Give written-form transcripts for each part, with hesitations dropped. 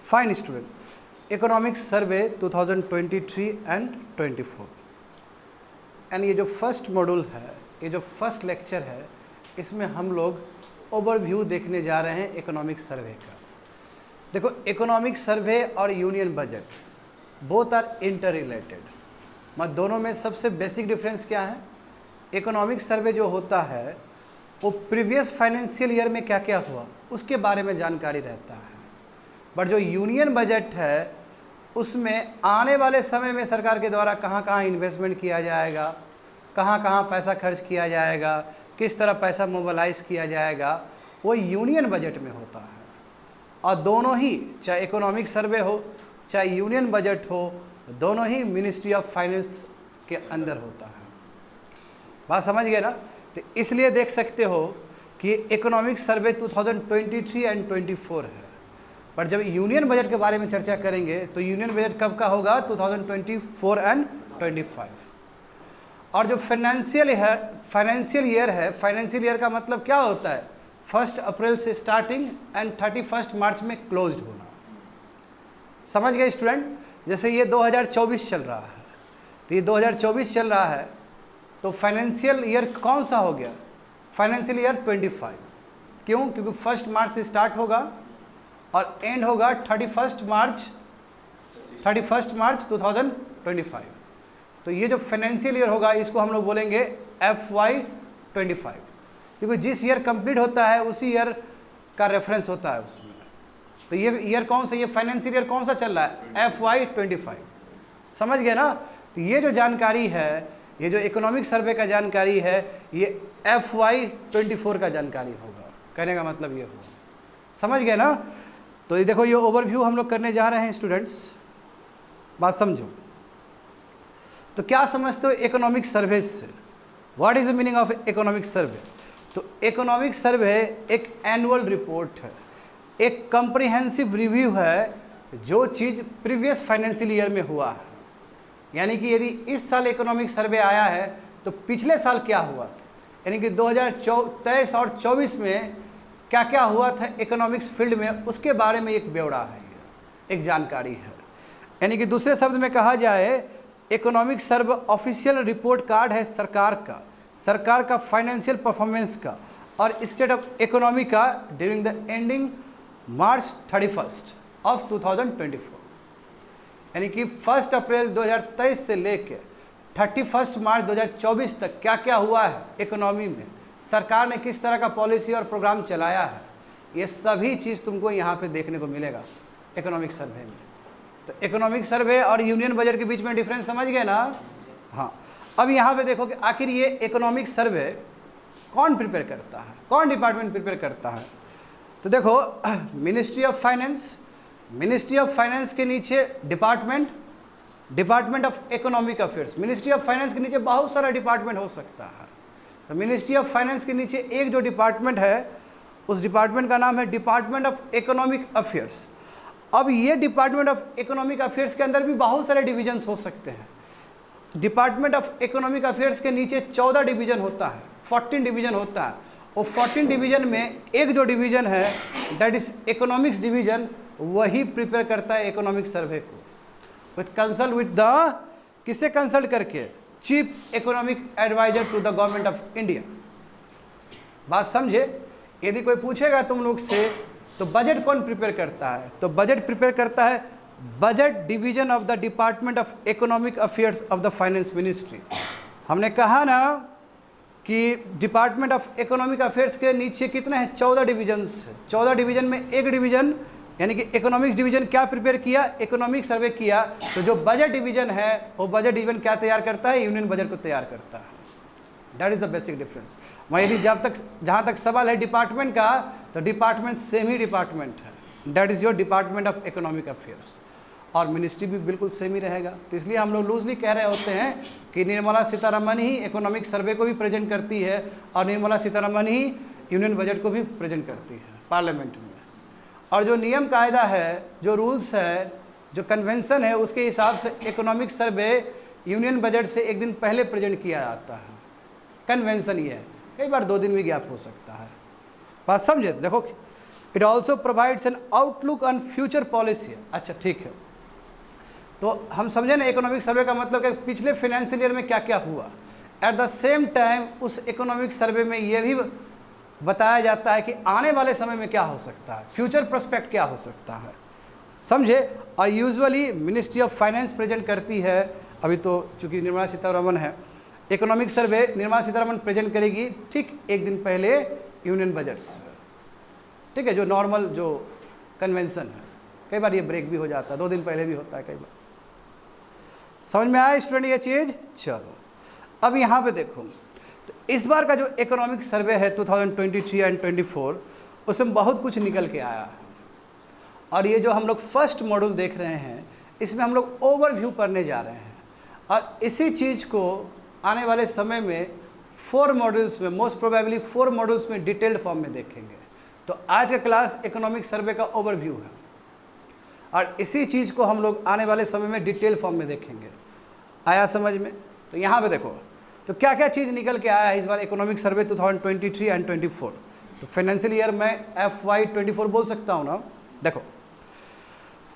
Fine student, economic survey 2023 and 24 and ये जो first module है, ये जो फर्स्ट लेक्चर है, इसमें हम लोग ओवरव्यू देखने जा रहे हैं इकोनॉमिक सर्वे का। देखो, इकोनॉमिक सर्वे और union budget both are inter related, मतलब दोनों में सबसे बेसिक डिफरेंस क्या है? इकोनॉमिक सर्वे जो होता है वो प्रीवियस फाइनेंशियल ईयर में क्या क्या हुआ उसके बारे में जानकारी रहता है, बट जो यूनियन बजट है उसमें आने वाले समय में सरकार के द्वारा कहाँ कहाँ इन्वेस्टमेंट किया जाएगा, कहाँ कहाँ पैसा खर्च किया जाएगा, किस तरह पैसा मोबिलाइज किया जाएगा, वो यूनियन बजट में होता है। और दोनों ही, चाहे इकोनॉमिक सर्वे हो चाहे यूनियन बजट हो, दोनों ही मिनिस्ट्री ऑफ फाइनेंस के अंदर होता है। बात समझ गए ना? तो इसलिए देख सकते हो कि इकोनॉमिक सर्वे 2023 एंड 24 है, पर जब यूनियन बजट के बारे में चर्चा करेंगे तो यूनियन बजट कब का होगा? 2024 एंड 25। और जो फाइनेंशियल ईयर है, फाइनेंशियल ईयर का मतलब क्या होता है? 1 अप्रैल से स्टार्टिंग एंड 31 मार्च में क्लोज्ड होना। समझ गए स्टूडेंट? जैसे ये 2024 चल रहा है, तो ये 2024 चल रहा है, तो फाइनेंशियल ईयर कौन सा हो गया? Financial year 25। क्यों? क्योंकि 1 मार्च से स्टार्ट होगा और एंड होगा 31 मार्च 2025। तो ये जो फाइनेंशियल ईयर होगा इसको हम लोग बोलेंगे FY25, क्योंकि जिस ईयर कंप्लीट होता है उसी ईयर का रेफरेंस होता है उसमें। तो ये ईयर कौन सा, ये फाइनेंशियल ईयर कौन सा चल रहा है? FY25। समझ गए ना? तो ये जो जानकारी है, ये जो इकोनॉमिक सर्वे का जानकारी है, ये FY24 का जानकारी होगा। कहने का मतलब ये होगा। समझ गए ना? तो ये देखो, ये ओवरव्यू हम लोग करने जा रहे हैं स्टूडेंट्स, बात समझो। तो क्या समझते हो इकोनॉमिक सर्वे से? What is the meaning of economic survey? तो इकोनॉमिक सर्वे एक एनुअल रिपोर्ट है, एक कॉम्प्रिहेंसिव रिव्यू है, जो चीज़ प्रीवियस फाइनेंशियल ईयर में हुआ है। यानी कि यदि इस साल इकोनॉमिक सर्वे आया है तो पिछले साल क्या हुआ था, यानी कि 2023 और 24 में क्या क्या हुआ था इकोनॉमिक्स फील्ड में, उसके बारे में एक ब्यौरा है, ये एक जानकारी है। यानी कि दूसरे शब्द में कहा जाए, economic survey official report card है सरकार का फाइनेंशियल परफॉर्मेंस का और स्टेट ऑफ इकोनॉमी का during the ending March 31 of 2024। यानी कि 1 अप्रैल 2023 से लेकर 31 मार्च 2024 तक क्या क्या हुआ है इकोनॉमी में, सरकार ने किस तरह का पॉलिसी और प्रोग्राम चलाया है, ये सभी चीज़ तुमको यहाँ पे देखने को मिलेगा इकोनॉमिक सर्वे में। तो इकोनॉमिक सर्वे और यूनियन बजट के बीच में डिफरेंस समझ गए ना? हाँ। अब यहाँ पे देखो कि आखिर ये इकोनॉमिक सर्वे कौन प्रिपेयर करता है, कौन डिपार्टमेंट प्रिपेयर करता है? तो देखो, मिनिस्ट्री ऑफ फाइनेंस के नीचे department of economic affairs. Ministry of finance के नीचे बहुत सारा डिपार्टमेंट हो सकता है। तो मिनिस्ट्री ऑफ फाइनेंस के नीचे एक जो डिपार्टमेंट है, उस डिपार्टमेंट का नाम है डिपार्टमेंट ऑफ इकोनॉमिक अफेयर्स। अब ये डिपार्टमेंट ऑफ इकोनॉमिक अफेयर्स के अंदर भी बहुत सारे डिवीजन्स हो सकते हैं। डिपार्टमेंट ऑफ इकोनॉमिक अफेयर्स के नीचे 14 डिवीजन होता है, 14 डिवीजन होता है। और 14 डिवीजन में एक जो डिवीजन है, दैट इज इकोनॉमिक्स डिवीजन, वही प्रिपेयर करता है इकोनॉमिक सर्वे को किससे कंसल्ट करके? Chief economic advisor to the government of India. बात समझे? यदि कोई पूछेगा तुम लोग से तो बजट कौन प्रिपेयर करता है, तो बजट प्रिपेयर करता है budget division of the department of economic affairs of the finance ministry. हमने कहा ना कि डिपार्टमेंट ऑफ इकोनॉमिक अफेयर्स के नीचे कितने हैं? 14 डिवीजन्स। 14 डिवीजन में एक डिवीजन यानी कि इकोनॉमिक्स डिवीजन क्या प्रिपेयर किया? इकोनॉमिक सर्वे किया। तो जो बजट डिवीजन है, वो बजट डिवीजन क्या तैयार करता है? यूनियन बजट को तैयार करता है। That is the basic difference. वहाँ यदि जहाँ तक सवाल है डिपार्टमेंट का, तो डिपार्टमेंट सेम ही डिपार्टमेंट है, that is your department of economic affairs. और मिनिस्ट्री भी बिल्कुल सेम ही रहेगा। तो इसलिए हम लोग लूजली कह रहे होते हैं कि निर्मला सीतारमण ही इकोनॉमिक सर्वे को भी प्रेजेंट करती है और निर्मला सीतारमण ही यूनियन बजट को भी प्रेजेंट करती है पार्लियामेंट में। और जो नियम कायदा है, जो रूल्स है, जो कन्वेंशन है, उसके हिसाब से इकोनॉमिक सर्वे यूनियन बजट से एक दिन पहले प्रेजेंट किया जाता है। कन्वेंशन ये है, कई बार 2 दिन भी गैप हो सकता है। बात समझे? देखो it also provides N outlook on future policy. अच्छा ठीक है, तो हम समझे ना इकोनॉमिक सर्वे का मतलब कि पिछले फाइनेंशियल ईयर में क्या क्या हुआ। एट द सेम टाइम उस इकोनॉमिक सर्वे में ये भी बताया जाता है कि आने वाले समय में क्या हो सकता है, फ्यूचर प्रोस्पेक्ट क्या हो सकता है, समझे। और usually ministry of finance present करती है, अभी तो चूंकि निर्मला सीतारमण है, इकोनॉमिक सर्वे निर्मला सीतारमण प्रेजेंट करेगी ठीक एक दिन पहले यूनियन बजट्स, ठीक है, जो नॉर्मल जो कन्वेंशन है। कई बार ये ब्रेक भी हो जाता है, 2 दिन पहले भी होता है कई बार। समझ में आया स्टूडेंट ये चीज़। चलो अब यहाँ पे देखो, तो इस बार का जो इकोनॉमिक सर्वे है 2023 एंड 24, उसमें बहुत कुछ निकल के आया है। और ये जो हम लोग फर्स्ट मॉड्यूल देख रहे हैं, इसमें हम लोग ओवरव्यू पढ़ने जा रहे हैं, और इसी चीज़ को आने वाले समय में 4 मॉड्यूल्स में, मोस्ट प्रोबेबली 4 मॉड्यूल्स में डिटेल्ड फॉर्म में देखेंगे। तो आज का क्लास इकोनॉमिक सर्वे का ओवरव्यू है, और इसी चीज़ को हम लोग आने वाले समय में डिटेल फॉर्म में देखेंगे। आया समझ में। तो यहाँ पे देखो, तो क्या क्या चीज़ निकल के आया है इस बार इकोनॉमिक सर्वे 2023 एंड 24। तो फाइनेंशियल ईयर में FY 24 बोल सकता हूँ ना। देखो,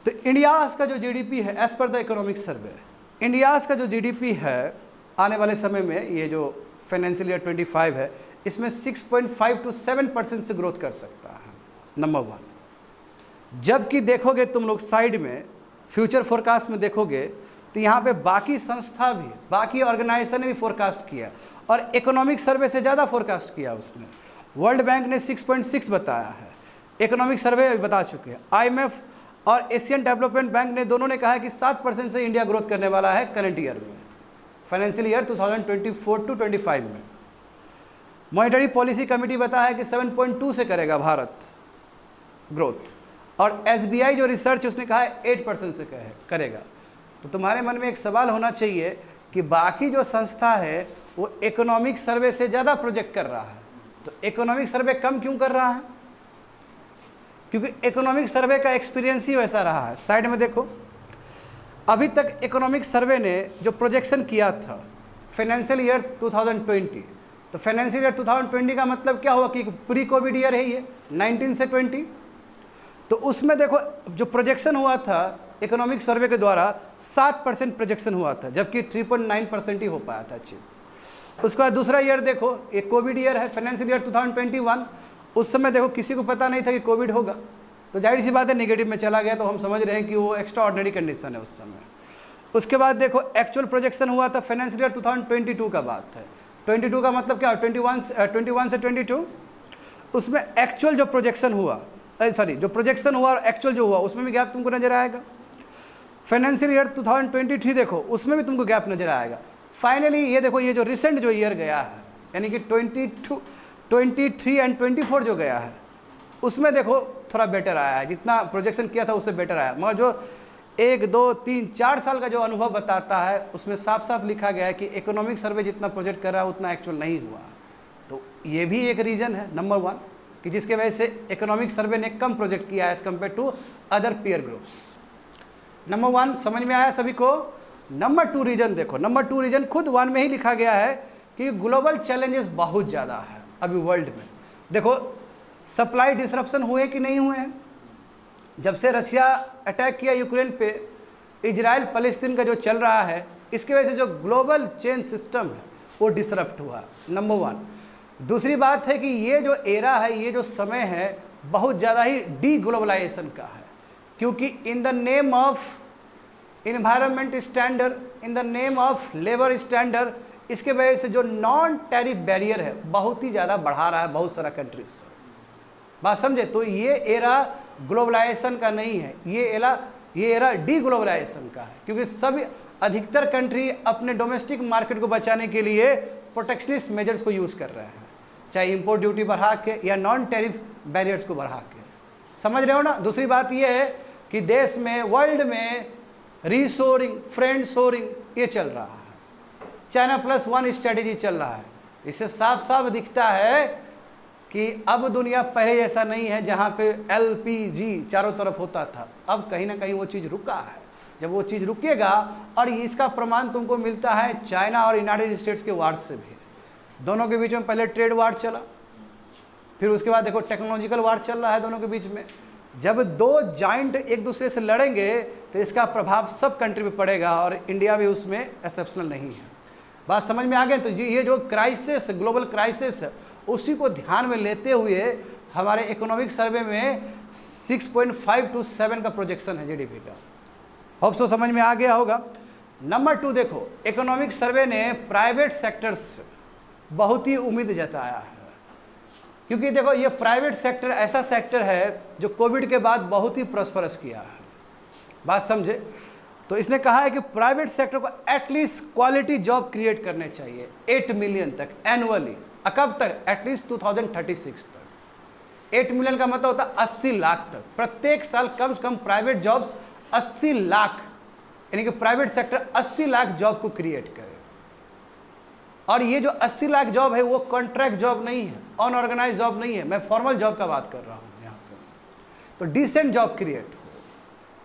तो इंडियाज़ का जो GDP है as per the economic survey, India's का जो GDP है आने वाले समय में, ये जो फाइनेंशियल ईयर 25 है, इसमें 6.5 to 7% से ग्रोथ कर सकता है, नंबर 1। जबकि देखोगे तुम लोग साइड में फ्यूचर फोरकास्ट में देखोगे, तो यहाँ पे बाकी संस्था भी, बाकी ऑर्गेनाइजेशन ने भी फोरकास्ट किया, और इकोनॉमिक सर्वे से ज़्यादा फोरकास्ट किया उसने। वर्ल्ड बैंक ने 6.6 बताया है, इकोनॉमिक सर्वे बता चुके हैं। IMF और एशियन डेवलपमेंट बैंक ने दोनों ने कहा है कि 7% से इंडिया ग्रोथ करने वाला है करंट ईयर में, फाइनेंशियल ईयर 2024 to 25 में। मॉनेटरी पॉलिसी कमेटी बताया है कि 7.2 से करेगा भारत ग्रोथ, और SBI जो रिसर्च उसने कहा है 8% से करेगा। तो तुम्हारे मन में एक सवाल होना चाहिए कि बाकी जो संस्था है वो इकोनॉमिक सर्वे से ज़्यादा प्रोजेक्ट कर रहा है, तो इकोनॉमिक सर्वे कम क्यों कर रहा है? क्योंकि इकोनॉमिक सर्वे का एक्सपीरियंस ही वैसा रहा है। साइड में देखो, अभी तक इकोनॉमिक सर्वे ने जो प्रोजेक्शन किया था फाइनेंशियल ईयर 2020, तो फाइनेंशियल ईयर 2020 का मतलब क्या हुआ कि प्री कोविड ईयर है ये 19 से 20। तो उसमें देखो जो प्रोजेक्शन हुआ था इकोनॉमिक सर्वे के द्वारा 7% प्रोजेक्शन हुआ था, जबकि 3.9% ही हो पाया था अचीव। उसके बाद दूसरा ईयर देखो, ये कोविड ईयर है फाइनेंशियल ईयर 2021। उस समय देखो किसी को पता नहीं था कि कोविड होगा, तो जाहिर सी बात है नेगेटिव में चला गया, तो हम समझ रहे हैं कि वो एक्स्ट्रा ऑर्डिनरी कंडीशन है उस समय। उसके बाद देखो एक्चुअल प्रोजेक्शन हुआ था फाइनेंशियल ईयर 2022 का बात है। 22 का मतलब क्या, 21 से 22, उसमें एक्चुअल जो प्रोजेक्शन हुआ, जो प्रोजेक्शन हुआ और एक्चुअल जो हुआ उसमें भी गैप तुमको नजर आएगा। फाइनेंशियल ईयर 2023 देखो, उसमें भी तुमको गैप नजर आएगा। फाइनली ये देखो, ये जो रिसेंट जो ईयर गया है, यानी कि 23 एंड 24 जो गया है, उसमें देखो थोड़ा बेटर आया है, जितना प्रोजेक्शन किया था उससे बेटर आया। मगर जो 1, 2, 3, 4 साल का जो अनुभव बताता है, उसमें साफ साफ लिखा गया है कि इकोनॉमिक सर्वे जितना प्रोजेक्ट कर रहा है उतना एक्चुअल नहीं हुआ। तो ये भी एक रीज़न है नंबर 1 कि जिसके वजह से इकोनॉमिक सर्वे ने कम प्रोजेक्ट किया है as compare to other peer groups. Number 1 समझ में आया सभी को। नंबर 2 रीजन देखो, नंबर 2 रीजन खुद 1 में ही लिखा गया है कि ग्लोबल चैलेंजेस बहुत ज़्यादा है अभी वर्ल्ड में। देखो सप्लाई डिसरप्शन हुए कि नहीं हुए हैं, जब से रसिया अटैक किया यूक्रेन पे, इजराइल फलस्तीन का जो चल रहा है, इसकी वजह से जो ग्लोबल चेन सिस्टम है वो डिसरप्ट हुआ, नंबर 1। दूसरी बात है कि ये जो एरा है, ये जो समय है, बहुत ज़्यादा ही डी ग्लोबलाइजेशन का है, क्योंकि in the name of environment standard, in the name of labour standard, इसके वजह से जो नॉन टैरिफ बैरियर है बहुत ही ज़्यादा बढ़ा रहा है बहुत सारा कंट्रीज से। बात समझे? तो ये एरा ग्लोबलाइजेशन का नहीं है, ये एरा डी ग्लोबलाइजेशन का है, क्योंकि सभी अधिकतर कंट्री अपने डोमेस्टिक मार्केट को बचाने के लिए प्रोटेक्शनिस्ट मेजर्स को यूज़ कर रहे हैं, चाहे इंपोर्ट ड्यूटी बढ़ा के या नॉन टैरिफ बैरियर्स को बढ़ा के। समझ रहे हो ना? दूसरी बात ये है कि देश में, वर्ल्ड में रीशोरिंग, फ्रेंड शोरिंग ये चल रहा है, चाइना +1 स्ट्रेटेजी चल रहा है। इससे साफ साफ दिखता है कि अब दुनिया पहले जैसा नहीं है जहाँ पे LPG चारों तरफ होता था। अब कहीं ना कहीं वो चीज़ रुका है। जब वो चीज़ रुकेगा, और इसका प्रमाण तुमको मिलता है चाइना और यूनाइटेड स्टेट्स के वार से भी। दोनों के बीच में पहले ट्रेड वार चला, फिर उसके बाद देखो टेक्नोलॉजिकल वार चल रहा है दोनों के बीच में। जब दो जाइंट एक दूसरे से लड़ेंगे तो इसका प्रभाव सब कंट्री पे पड़ेगा और इंडिया भी उसमें एक्सेप्शनल नहीं है। बात समझ में आ गई? तो ये जो क्राइसिस, ग्लोबल क्राइसिस, उसी को ध्यान में लेते हुए हमारे इकोनॉमिक सर्वे में 6.5 to 7 का प्रोजेक्शन है जीडीपी का। होप सो समझ में आ गया होगा। नंबर 2 देखो, इकोनॉमिक सर्वे ने प्राइवेट सेक्टर्स बहुत ही उम्मीद जताया है, क्योंकि देखो ये प्राइवेट सेक्टर ऐसा सेक्टर है जो कोविड के बाद बहुत ही प्रॉस्परस किया है। बात समझे? तो इसने कहा है कि प्राइवेट सेक्टर को एटलीस्ट क्वालिटी जॉब क्रिएट करने चाहिए 8 मिलियन तक एनुअली। कब तक? एटलीस्ट 2036 तक। 8 मिलियन का मतलब होता है 80 लाख तक। प्रत्येक साल कम से कम प्राइवेट जॉब्स 80 लाख, यानी कि प्राइवेट सेक्टर 80 लाख जॉब को क्रिएट करे। और ये जो 80 लाख जॉब है वो कॉन्ट्रैक्ट जॉब नहीं है, अनऑर्गेनाइज जॉब नहीं है, मैं फॉर्मल जॉब का बात कर रहा हूँ यहाँ पे। तो डिसेंट जॉब क्रिएट हो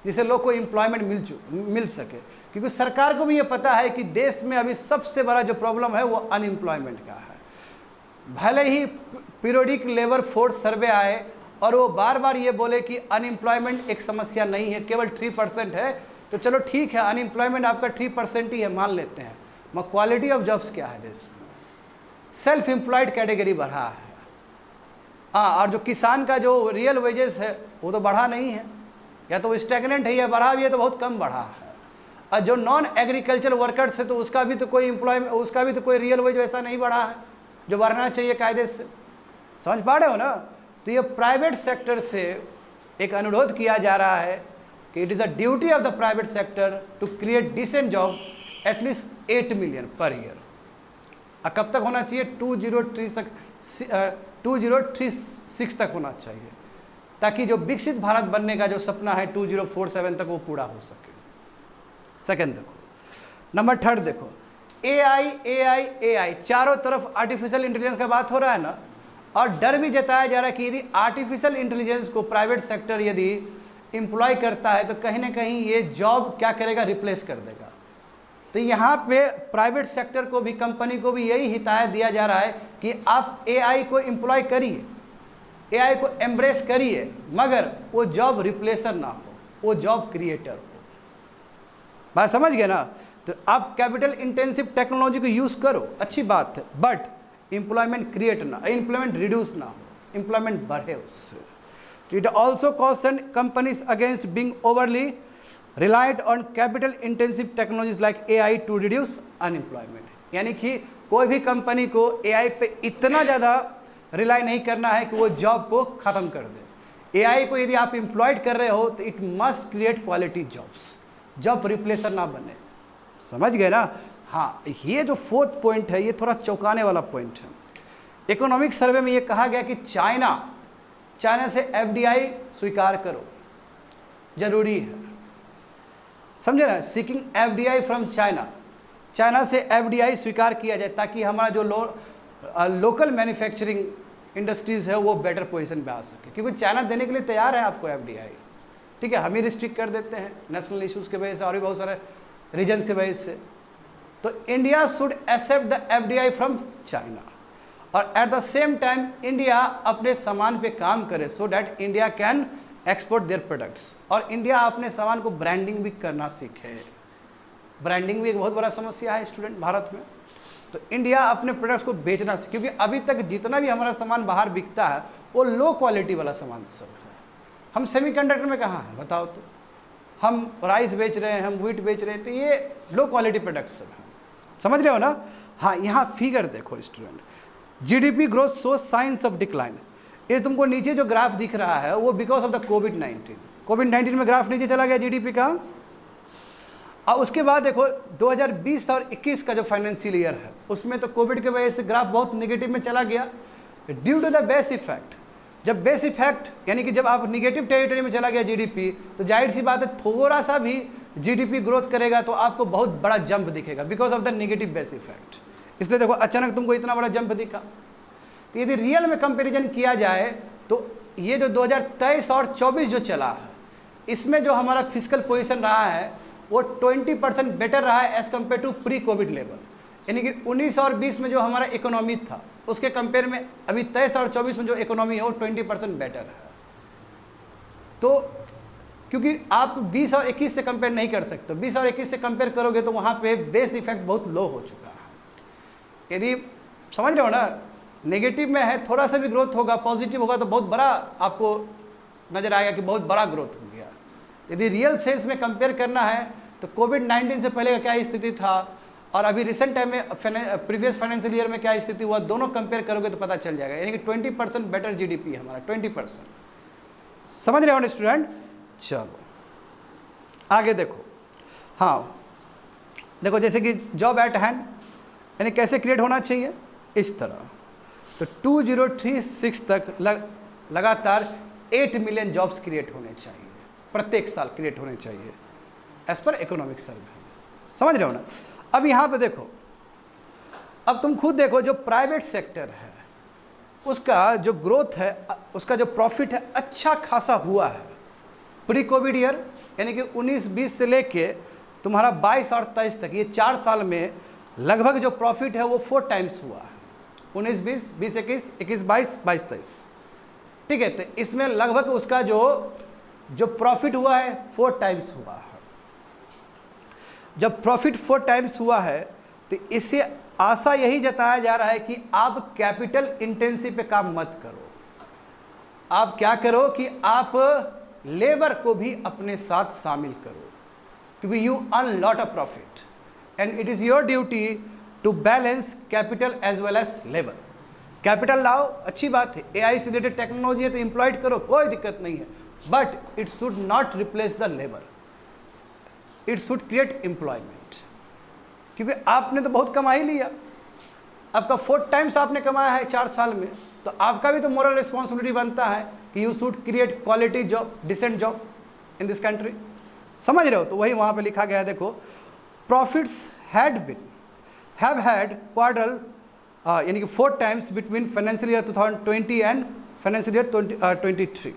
जिससे लोग को एम्प्लॉयमेंट मिल सके, क्योंकि सरकार को भी ये पता है कि देश में अभी सबसे बड़ा जो प्रॉब्लम है वो अनएम्प्लॉयमेंट का है। भले ही पीरियोडिक लेबर फोर्स सर्वे आए और वो बार बार ये बोले कि अनएम्प्लॉयमेंट एक समस्या नहीं है, केवल 3% है, तो चलो ठीक है, अनएम्प्लॉयमेंट आपका 3% ही है, मान लेते हैं, मगर क्वालिटी ऑफ जॉब्स क्या है देश में? सेल्फ एम्प्लॉयड कैटेगरी बढ़ा है। हाँ, और जो किसान का जो रियल वेजेस है वो तो बढ़ा नहीं है, या तो स्टैग्नेंट है या बढ़ा भी है तो बहुत कम बढ़ा है। और जो नॉन एग्रीकल्चर वर्कर्स है तो उसका भी तो कोई रियल वेज ऐसा नहीं बढ़ा है जो बढ़ना चाहिए कायदे से। समझ पा रहे हो ना? तो ये प्राइवेट सेक्टर से एक अनुरोध किया जा रहा है कि it is a duty of the private sector to create decent job at least 8 million per year. कब तक होना चाहिए? 2036 तक होना चाहिए, ताकि जो विकसित भारत बनने का जो सपना है 2047 तक वो पूरा हो सके। सेकंड देखो, नंबर 3 देखो, AI चारों तरफ आर्टिफिशियल इंटेलिजेंस का बात हो रहा है ना, और डर भी जताया जा रहा है कि यदि आर्टिफिशियल इंटेलिजेंस को प्राइवेट सेक्टर यदि एम्प्लॉय करता है तो कहीं ना कहीं ये जॉब क्या करेगा? रिप्लेस कर देगा। तो यहाँ पे प्राइवेट सेक्टर को भी, कंपनी को भी यही हिदायत दिया जा रहा है कि आप AI को एम्प्लॉय करिए, AI को एम्ब्रेस करिए, मगर वो जॉब रिप्लेसर ना हो, वो जॉब क्रिएटर हो। बात समझ गए ना? तो आप कैपिटल इंटेंसिव टेक्नोलॉजी को यूज़ करो, अच्छी बात है, बट एम्प्लॉयमेंट क्रिएट ना, एम्प्लॉयमेंट रिड्यूस ना हो, एम्प्लॉयमेंट बढ़े उससे। It also caution companies against being overly relied on capital intensive technologies like AI to reduce unemployment। यानी कि कोई भी कंपनी को AI पे इतना ज़्यादा रिलाई नहीं करना है कि वो जॉब को ख़त्म कर दे। AI को यदि आप एम्प्लॉयड कर रहे हो तो it must create quality jobs, job replacer ना बने। समझ गए ना? हाँ, ये जो 4th पॉइंट है ये थोड़ा चौंकाने वाला पॉइंट है। इकोनॉमिक सर्वे में ये कहा गया कि चाइना से FDI स्वीकार करो, जरूरी है। समझे ना? सीकिंग FDI फ्रॉम चाइना से FDI स्वीकार किया जाए, ताकि हमारा जो लोकल मैन्युफैक्चरिंग इंडस्ट्रीज़ है वो बेटर पोजीशन पे आ सके, क्योंकि चाइना देने के लिए तैयार है आपको FDI। ठीक है, हम ही रिस्ट्रिक्ट कर देते हैं नेशनल इश्यूज़ के वजह से और भी बहुत सारे रीजन के वजह से। तो India should accept the FDI from China, और at the same time India अपने सामान पे काम करे so that India can export their products, और इंडिया अपने सामान को ब्रांडिंग भी करना सीखे। ब्रांडिंग भी एक बहुत बड़ा समस्या है स्टूडेंट भारत में। तो इंडिया अपने प्रोडक्ट्स को बेचना सीखे, क्योंकि अभी तक जितना भी हमारा सामान बाहर बिकता है वो लो क्वालिटी वाला सामान सब है। हम सेमीकंडक्टर में कहाँ हैं बताओ? तो हम राइस बेच रहे हैं, हम व्हीट बेच रहे हैं, तो ये लो क्वालिटी प्रोडक्ट्स सब हैं। समझ रहे हो ना? हाँ, यहाँ फिगर देखो student, GDP growth show science of decline. ये तुमको नीचे जो ग्राफ दिख रहा है वो बिकॉज ऑफ द कोविड-19 में ग्राफ नीचे चला गया GDP का। और उसके बाद देखो 2020 और 21 का जो फाइनेंशियल ईयर है उसमें तो कोविड के वजह से ग्राफ बहुत नेगेटिव में चला गया due to the base effect. जब बेस इफेक्ट यानी कि जब आप निगेटिव टेरिटरी में चला गया GDP, तो जाहिर सी बात है थोड़ा सा भी GDP ग्रोथ करेगा तो आपको बहुत बड़ा जंप दिखेगा because of the negative base effect. इसलिए देखो अचानक तुमको इतना बड़ा जंप दिखा। तो यदि रियल में कंपैरिजन किया जाए तो ये जो 2023 और 24 जो चला है इसमें जो हमारा फिजिकल पोजीशन रहा है वो 20% बेटर रहा है as compare to pre covid level. यानी कि 19 और 20 में जो हमारा इकोनॉमी था उसके कंपेयर में अभी 23 और 24 में जो इकोनॉमी है वो 20% बेटर है। तो क्योंकि आप 20 और 21 से कंपेयर नहीं कर सकते, 20 और 21 से कंपेयर करोगे तो वहाँ पे बेस इफेक्ट बहुत लो हो चुका है। यदि समझ रहे हो ना, नेगेटिव में है, थोड़ा सा भी ग्रोथ होगा, पॉजिटिव होगा तो बहुत बड़ा आपको नजर आएगा कि बहुत बड़ा ग्रोथ हो गया। यदि रियल सेंस में कंपेयर करना है तो कोविड-19 से पहले का क्या स्थिति था और अभी रिसेंट टाइम में प्रीवियस फाइनेंशियल ईयर में क्या स्थिति हुआ, दोनों कंपेयर करोगे तो पता चल जाएगा। यानी कि 20% बेटर जीडीपी है हमारा, 20%। समझ रहे हो ना स्टूडेंट? चलो आगे देखो। हाँ देखो, जैसे कि जॉब एट हैंड यानी कैसे क्रिएट होना चाहिए, इस तरह। तो 2036 तक लगातार 8 मिलियन जॉब्स क्रिएट होने चाहिए, प्रत्येक साल क्रिएट होने चाहिए एज पर इकोनॉमिक सर्वे। समझ रहे हो ना? अब यहाँ पे देखो, अब तुम खुद देखो, जो प्राइवेट सेक्टर है उसका जो ग्रोथ है, उसका जो प्रॉफिट है अच्छा खासा हुआ है प्री कोविड ईयर, यानी कि 19-20 से लेके तुम्हारा 22 और 23 तक, ये 4 साल में लगभग जो प्रॉफिट है वो 4 टाइम्स हुआ है। 19-20, 20-21, 21-22, 22-23, ठीक है। तो इसमें लगभग उसका जो प्रॉफिट हुआ है 4 टाइम्स हुआ है। जब प्रॉफिट 4 टाइम्स हुआ है तो इससे आशा यही जताया जा रहा है कि आप कैपिटल इंटेंसिव पे काम मत करो, आप क्या करो कि आप लेबर को भी अपने साथ शामिल करो, क्योंकि you earn lot of profit and it is your duty to balance capital as well as labour. Capital लाओ, अच्छी बात है, एआई से रिलेटेड टेक्नोलॉजी है तो एम्प्लॉयड करो, कोई दिक्कत नहीं है, but it should not replace the labour, it should create employment. क्योंकि आपने तो बहुत कमा ही लिया, आपका 4 टाइम्स आपने कमाया है 4 साल में, तो आपका भी तो मोरल रिस्पॉन्सिबिलिटी बनता है कि you should create quality job, decent job in this country. समझ रहे हो? तो वही वहाँ पे लिखा गया है, देखो, प्रॉफिट्स हैव हैड क्वाड्रल यानी कि 4 times between financial year 2020 and financial year 2023।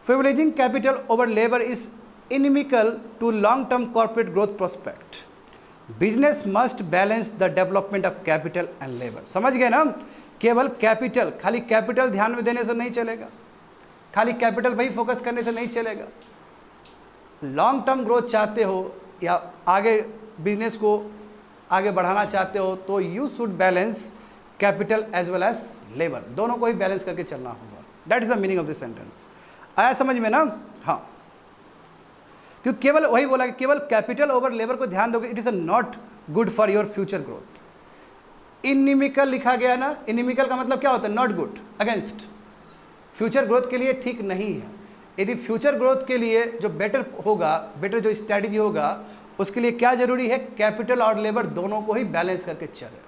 Privileging capital over labor is inimical to long-term corporate growth prospect. Business must balance the development of capital and labor. समझ गए ना? केवल कैपिटल, खाली capital ध्यान में देने से नहीं चलेगा, खाली कैपिटल पर ही फोकस करने से नहीं चलेगा। लॉन्ग टर्म ग्रोथ चाहते हो या आगे बिजनेस को आगे बढ़ाना चाहते हो तो you should balance capital as well as labour, दोनों को ही बैलेंस करके चलना होगा। That is the meaning of this sentence. आया समझ में ना? हाँ, क्योंकि केवल वही बोला कि केवल कैपिटल ओवर लेबर को ध्यान दोगे, it is not good for your future growth. Inimical लिखा गया ना, इनिमिकल का मतलब क्या होता है? Not good, against, future growth के लिए ठीक नहीं है। यदि फ्यूचर ग्रोथ के लिए जो बेटर होगा, बेटर जो स्ट्रैटेजी होगा, उसके लिए क्या जरूरी है? कैपिटल और लेबर दोनों को ही बैलेंस करके चले।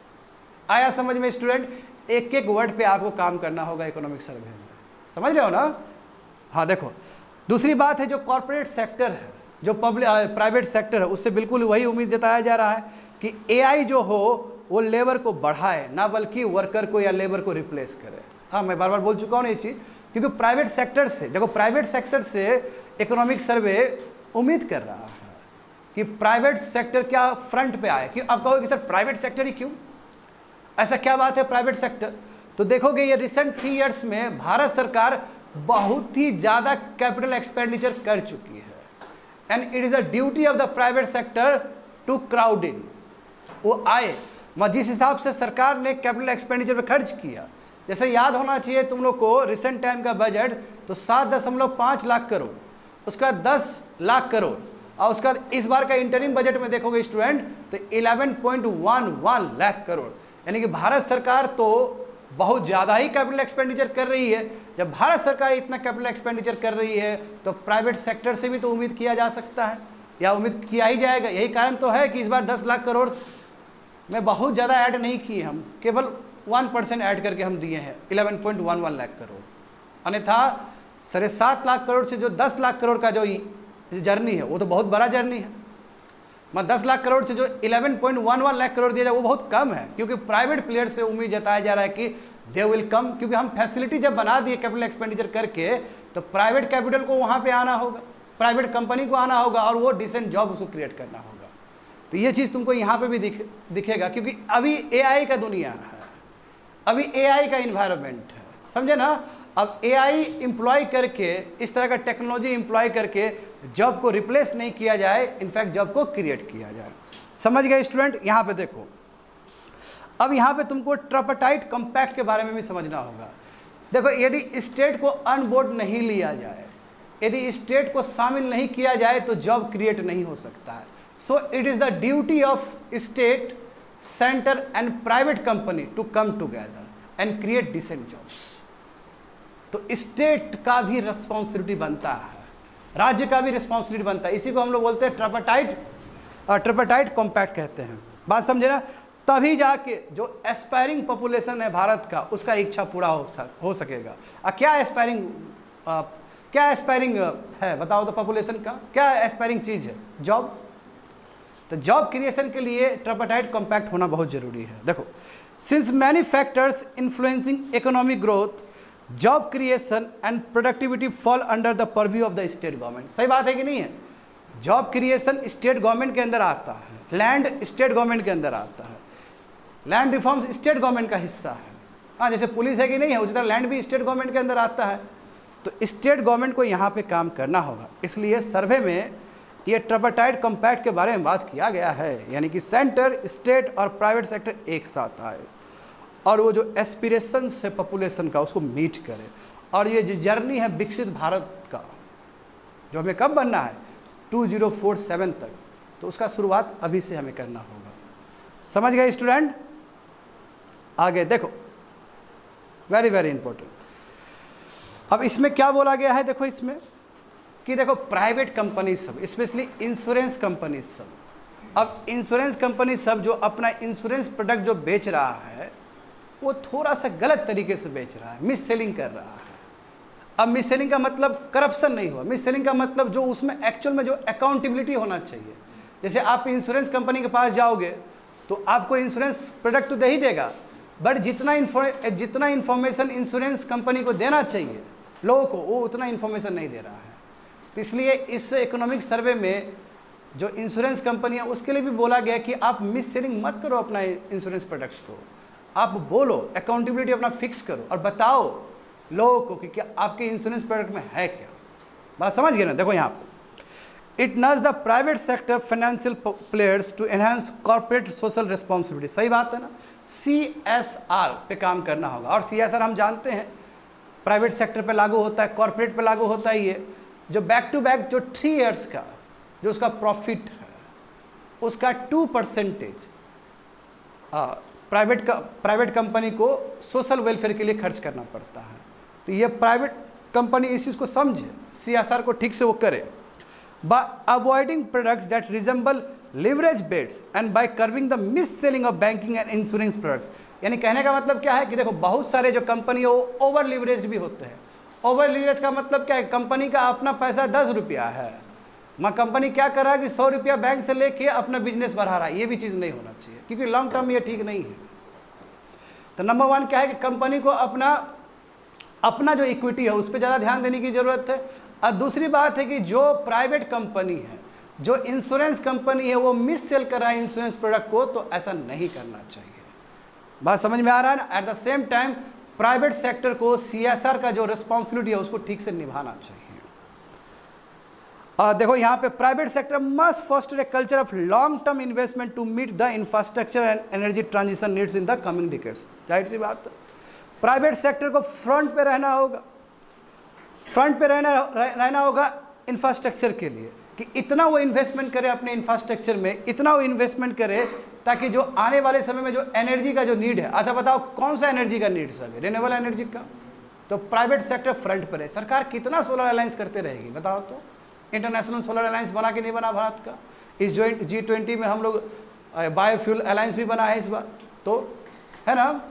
आया समझ में स्टूडेंट? एक एक वर्ड पे आपको काम करना होगा इकोनॉमिक सर्वे में, समझ रहे हो ना? हाँ देखो, दूसरी बात है जो कॉर्पोरेट सेक्टर है, जो प्राइवेट सेक्टर है, उससे बिल्कुल वही उम्मीद जताया जा रहा है कि एआई जो हो वो लेबर को बढ़ाए, ना बल्कि वर्कर को या लेबर को रिप्लेस करे। हाँ, मैं बार बार बोल चुका हूँ ये चीज़, क्योंकि प्राइवेट सेक्टर से, देखो प्राइवेट सेक्टर से इकोनॉमिक सर्वे उम्मीद कर रहा है कि प्राइवेट सेक्टर क्या फ्रंट पे आए। कि आप कहोगे कि सर प्राइवेट सेक्टर ही क्यों, ऐसा क्या बात है प्राइवेट सेक्टर? तो देखोगे ये रिसेंट 3 ईयर्स में भारत सरकार बहुत ही ज़्यादा कैपिटल एक्सपेंडिचर कर चुकी है and it is a duty of the private sector to crowd in. वो आए, जिस हिसाब से सरकार ने कैपिटल एक्सपेंडिचर पे खर्च किया, जैसे याद होना चाहिए तुम लोग को, रिसेंट टाइम का बजट तो 7.5 लाख करोड़, उसका 10 लाख करोड़, और उसका इस बार का इंटरिम बजट में देखोगे स्टूडेंट तो 11.11 लाख करोड़। यानी कि भारत सरकार तो बहुत ज़्यादा ही कैपिटल एक्सपेंडिचर कर रही है। जब भारत सरकार इतना कैपिटल एक्सपेंडिचर कर रही है तो प्राइवेट सेक्टर से भी तो उम्मीद किया जा सकता है, या उम्मीद किया ही जाएगा। यही कारण तो है कि इस बार 10 लाख करोड़ में बहुत ज़्यादा ऐड नहीं किए, हम केवल 1% ऐड करके हम दिए हैं 11.11 लाख करोड़। अन्यथा 7.5 लाख करोड़ से जो 10 लाख करोड़ का जो जर्नी है वो तो बहुत बड़ा जर्नी है। 10 लाख करोड़ से जो 11.11 लाख करोड़ दिया जाए वो बहुत कम है, क्योंकि प्राइवेट प्लेयर से उम्मीद जताया जा रहा है कि दे विल कम, क्योंकि हम फैसिलिटी जब बना दिए कैपिटल एक्सपेंडिचर करके तो प्राइवेट कैपिटल को वहाँ पे आना होगा, प्राइवेट कंपनी को आना होगा और वो डिसेंट जॉब उसको क्रिएट करना होगा। तो ये चीज़ तुमको यहाँ पे भी दिखेगा, क्योंकि अभी एआई का दुनिया है, अभी एआई का इन्वायरमेंट है, समझे ना। अब एआई एम्प्लॉय करके, इस तरह का टेक्नोलॉजी एम्प्लॉय करके जॉब को रिप्लेस नहीं किया जाए, इनफैक्ट जॉब को क्रिएट किया जाए। समझ गए स्टूडेंट। यहाँ पे देखो, अब यहाँ पे तुमको ट्रिपार्टाइट कॉम्पैक्ट के बारे में भी समझना होगा। देखो, यदि स्टेट को अनबोर्ड नहीं लिया जाए, यदि स्टेट को शामिल नहीं किया जाए तो जॉब क्रिएट नहीं हो सकता है। So it is the duty of state, centre and private company to come together and create decent jobs. तो स्टेट का भी रिस्पॉन्सिबिलिटी बनता है, राज्य का भी रिस्पॉन्सिबिलिटी बनता है। इसी को हम लोग बोलते हैं ट्रिपार्टाइट कॉम्पैक्ट कहते हैं। बात समझे ना। तभी जाके जो एस्पायरिंग पॉपुलेशन है भारत का, उसका इच्छा पूरा हो सकेगा। क्या एस्पायरिंग है बताओ तो, पॉपुलेशन का क्या एस्पायरिंग चीज़ है? जॉब। तो जॉब क्रिएशन के लिए ट्रिपार्टाइट कॉम्पैक्ट होना बहुत जरूरी है। देखो, since many factors influencing economic growth, job creation and productivity fall under the purview of the state government. सही बात है कि नहीं है? जॉब क्रिएशन स्टेट गवर्नमेंट के अंदर आता है, लैंड स्टेट गवर्नमेंट के अंदर आता है, लैंड रिफॉर्म्स स्टेट गवर्नमेंट का हिस्सा है। हाँ, जैसे पुलिस है कि नहीं है, उसी तरह लैंड भी स्टेट गवर्नमेंट के अंदर आता है। तो स्टेट गवर्नमेंट को यहाँ पे काम करना होगा। इसलिए सर्वे में ये ट्रिपार्टाइट कॉम्पैक्ट के बारे में बात किया गया है, यानी कि सेंटर, स्टेट और प्राइवेट सेक्टर एक साथ आए और वो जो एस्पिरेशंस है पॉपुलेशन का, उसको मीट करे। और ये जो जर्नी है विकसित भारत का, जो हमें कब बनना है 2047 तक, तो उसका शुरुआत अभी से हमें करना होगा। समझ गए स्टूडेंट? आगे देखो, वेरी वेरी इंपॉर्टेंट। अब इसमें क्या बोला गया है, देखो इसमें कि देखो प्राइवेट कंपनी सब, स्पेशली इंश्योरेंस कंपनी सब, अब इंश्योरेंस कंपनी सब जो अपना इंश्योरेंस प्रोडक्ट जो बेच रहा है, वो थोड़ा सा गलत तरीके से बेच रहा है, मिस सेलिंग कर रहा है। अब मिस सेलिंग का मतलब करप्शन नहीं हुआ, मिस सेलिंग का मतलब जो उसमें एक्चुअल में जो अकाउंटेबिलिटी होना चाहिए। जैसे आप इंश्योरेंस कंपनी के पास जाओगे तो आपको इंश्योरेंस प्रोडक्ट तो दे ही देगा, बट जितना इन्फॉर्मेशन इंश्योरेंस कंपनी को देना चाहिए लोगों को, वो उतना इन्फॉर्मेशन नहीं दे रहा है। तो इसलिए इस इकोनॉमिक सर्वे में जो इंश्योरेंस कंपनी है उसके लिए भी बोला गया कि आप मिस सेलिंग मत करो अपना इंश्योरेंस प्रोडक्ट्स को, आप बोलो, अकाउंटेबिलिटी अपना फिक्स करो और बताओ लोगों को कि क्या आपके इंश्योरेंस प्रोडक्ट में है क्या। बात समझ गए ना? देखो यहाँ पे, it nudge the private sector financial players to enhance corporate social responsibility. सही बात है ना? CSR पे काम करना होगा। और CSR हम जानते हैं प्राइवेट सेक्टर पे लागू होता है, कॉर्पोरेट पे लागू होता है। ये जो बैक टू बैक जो 3 ईयर्स का जो उसका प्रॉफिट है, उसका 2% प्राइवेट कंपनी को सोशल वेलफेयर के लिए खर्च करना पड़ता है। तो ये प्राइवेट कंपनी इस चीज़ को समझे, CSR को ठीक से वो करे। By avoiding products that resemble leverage bets and by curbing the mis selling of banking and insurance products. यानी कहने का मतलब क्या है कि देखो, बहुत सारे जो कंपनी है वो ओवर लिवरेज भी होते हैं। ओवर लिवरेज का मतलब क्या है? कंपनी का अपना पैसा 10 रुपया है, कंपनी क्या कर रहा है कि 100 रुपया बैंक से लेके अपना बिजनेस बढ़ा रहा है। ये भी चीज़ नहीं होना चाहिए, क्योंकि लॉन्ग टर्म ये ठीक नहीं है। तो नंबर 1 क्या है कि कंपनी को अपना जो इक्विटी है उस पर ज़्यादा ध्यान देने की ज़रूरत है। और दूसरी बात है कि जो प्राइवेट कंपनी है, जो इंश्योरेंस कंपनी है, वो मिस सेल कर रहा है इंश्योरेंस प्रोडक्ट को, तो ऐसा नहीं करना चाहिए। बात समझ में आ रहा है ना? Eight the same time private sector को CSR का जो रिस्पॉन्सिबिलिटी है उसको ठीक से निभाना चाहिए। देखो यहाँ पे, private sector must foster a culture of long term investment to meet the infrastructure and energy transition needs in the coming decades. जाहिर सी बात है, प्राइवेट सेक्टर को फ्रंट पे रहना होगा, रहना होगा इंफ्रास्ट्रक्चर के लिए, कि इतना वो इन्वेस्टमेंट करे अपने इंफ्रास्ट्रक्चर में, इतना वो इन्वेस्टमेंट करे ताकि जो आने वाले समय में जो एनर्जी का जो नीड है, अच्छा बताओ कौन सा एनर्जी का नीड है? रिन्यूएबल एनर्जी का। तो प्राइवेट सेक्टर फ्रंट पर है। सरकार कितना सोलर अलायंस करते रहेगी बताओ तो? इंटरनेशनल सोलर अलायंस बना कि नहीं बना भारत का? इस G20 में हम लोग बायोफ्यूल अलायंस भी बना है इस बार, तो है ना।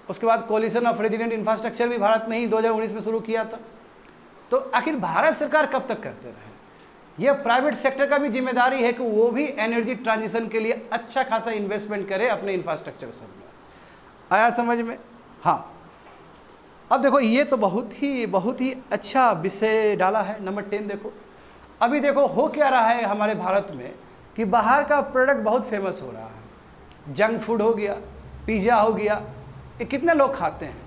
उसके बाद कोलिशन ऑफ रेजिडेंट इंफ्रास्ट्रक्चर भी भारत ने ही 2019 में शुरू किया था। तो आखिर भारत सरकार कब तक करते रहे? यह प्राइवेट सेक्टर का भी जिम्मेदारी है कि वो भी एनर्जी ट्रांजिशन के लिए अच्छा खासा इन्वेस्टमेंट करे अपने इंफ्रास्ट्रक्चर सब में। आया समझ में? हाँ, अब देखो, ये तो बहुत ही अच्छा विषय डाला है। नंबर 10 देखो, अभी देखो हो क्या रहा है हमारे भारत में कि बाहर का प्रोडक्ट बहुत फेमस हो रहा है। जंक फूड हो गया, पिज़्ज़ा हो गया, ये कितने लोग खाते हैं?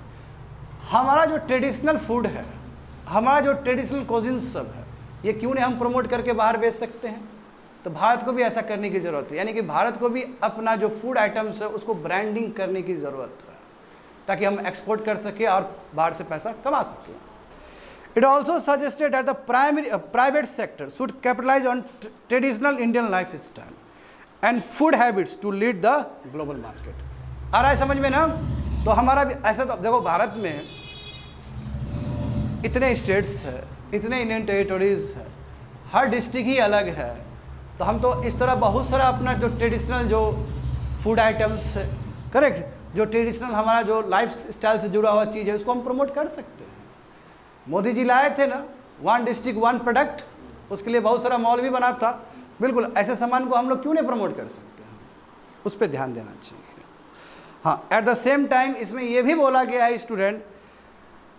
हमारा जो ट्रेडिशनल फूड है, हमारा जो ट्रेडिशनल कोजिन्स सब है, ये क्यों नहीं हम प्रमोट करके बाहर बेच सकते हैं? तो भारत को भी ऐसा करने की ज़रूरत है, यानी कि भारत को भी अपना जो फूड आइटम्स है उसको ब्रांडिंग करने की ज़रूरत है, ताकि हम एक्सपोर्ट कर सकें और बाहर से पैसा कमा सकें। It also suggested that the private sector should capitalize on traditional Indian lifestyle and food habits to lead the global market. आ रहा है समझ में ना? तो हमारा भी ऐसा, तो देखो भारत में इतने स्टेट्स है, इतने इंडियन टेरिटोरीज है, हर डिस्ट्रिक्ट ही अलग है, तो हम तो इस तरह बहुत सारा अपना जो ट्रेडिशनल जो फूड आइटम्स है, करेक्ट, जो ट्रेडिशनल हमारा जो लाइफ स्टाइल से जुड़ा हुआ चीज़ है उसको हम प्रमोट कर सकते हैं। मोदी जी लाए थे ना, 1 डिस्ट्रिक्ट 1 प्रोडक्ट, उसके लिए बहुत सारा मॉल भी बना था। बिल्कुल ऐसे सामान को हम लोग क्यों नहीं प्रमोट कर सकते हैं? उस पर ध्यान देना चाहिए। हाँ, एट द सेम टाइम इसमें यह भी बोला गया है स्टूडेंट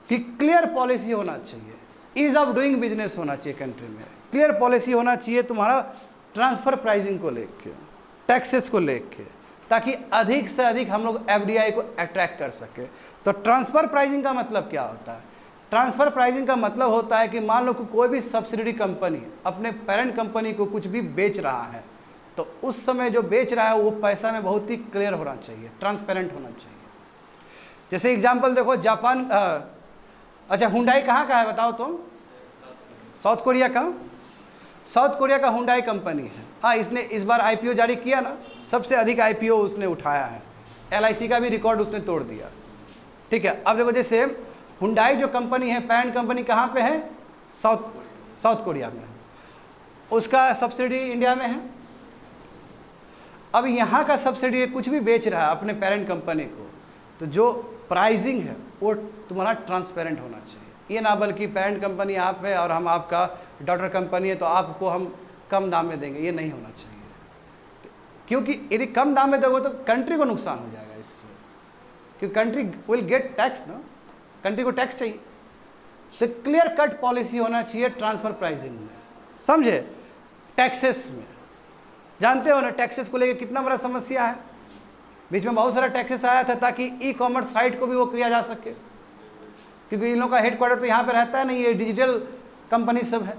कि क्लियर पॉलिसी होना चाहिए, ईज ऑफ डूइंग बिजनेस होना चाहिए कंट्री में, क्लियर पॉलिसी होना चाहिए तुम्हारा ट्रांसफ़र प्राइसिंग को लेके, टैक्सेस को लेके, ताकि अधिक से अधिक हम लोग एफडीआई को अट्रैक्ट कर सके। तो ट्रांसफ़र प्राइसिंग का मतलब क्या होता है? ट्रांसफ़र प्राइसिंग का मतलब होता है कि मान लो कि कोई भी सब्सिडी कंपनी अपने पेरेंट कंपनी को कुछ भी बेच रहा है, तो उस समय जो बेच रहा है वो पैसा में बहुत ही क्लियर होना चाहिए, ट्रांसपेरेंट होना चाहिए। जैसे एग्जांपल देखो, जापान, अच्छा हुंडई कहाँ का है बताओ तुम? साउथ कोरिया का, साउथ कोरिया का हुंडई कंपनी है। हाँ, इसने इस बार आईपीओ जारी किया ना, सबसे अधिक आईपीओ उसने उठाया है, एलआईसी का भी रिकॉर्ड उसने तोड़ दिया। ठीक है, अब देखो जैसे हुंडई जो कंपनी है, पेरेंट कंपनी कहाँ पे है? साउथ कोरिया में है, उसका सब्सिडी इंडिया में है। अब यहाँ का सब्सिडी कुछ भी बेच रहा है अपने पेरेंट कंपनी को, तो जो प्राइसिंग है वो तुम्हारा ट्रांसपेरेंट होना चाहिए। ये ना बल्कि पेरेंट कंपनी आप है और हम आपका डॉटर कंपनी है तो आपको हम कम दाम में देंगे, ये नहीं होना चाहिए। क्योंकि यदि कम दाम में दोगे तो कंट्री को नुकसान हो जाएगा इससे, क्योंकि कंट्री विल गेट टैक्स ना, कंट्री को टैक्स चाहिए। तो क्लियर कट पॉलिसी होना चाहिए ट्रांसफर प्राइसिंग में, समझे? टैक्सेस में जानते हो ना, टैक्सेस को लेकर कितना बड़ा समस्या है। बीच में बहुत सारा टैक्सेस आया था ताकि ई कॉमर्स साइट को भी वो किया जा सके, क्योंकि इन लोगों का हेडक्वार्टर तो यहाँ पे रहता है नहीं, ये डिजिटल कंपनी सब है।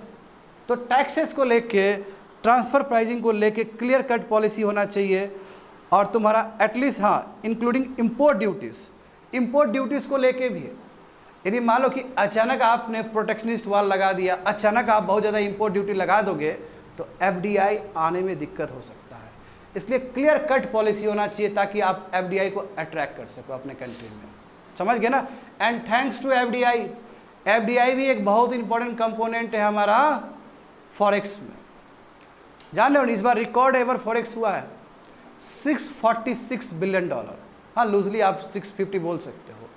तो टैक्सेस को लेके, ट्रांसफ़र प्राइसिंग को लेके क्लियर कट पॉलिसी होना चाहिए। और तुम्हारा एटलीस्ट, हाँ, इंक्लूडिंग इम्पोर्ट ड्यूटीज़ को लेके भी है। यदि मान लो कि अचानक आपने प्रोटेक्शनिस्ट वाल लगा दिया, अचानक आप बहुत ज़्यादा इम्पोर्ट ड्यूटी लगा दोगे तो एफडीआई आने में दिक्कत हो सकता है। इसलिए क्लियर कट पॉलिसी होना चाहिए ताकि आप एफडीआई को अट्रैक्ट कर सको अपने कंट्री में, समझ गए ना? एंड थैंक्स टू एफडीआई भी एक बहुत इंपॉर्टेंट कंपोनेंट है हमारा फॉरेक्स में। जान रहे हो, इस बार रिकॉर्ड एवर फॉरेक्स हुआ है, $646 बिलियन। हाँ, लूजली आप 650 बोल सकते हो,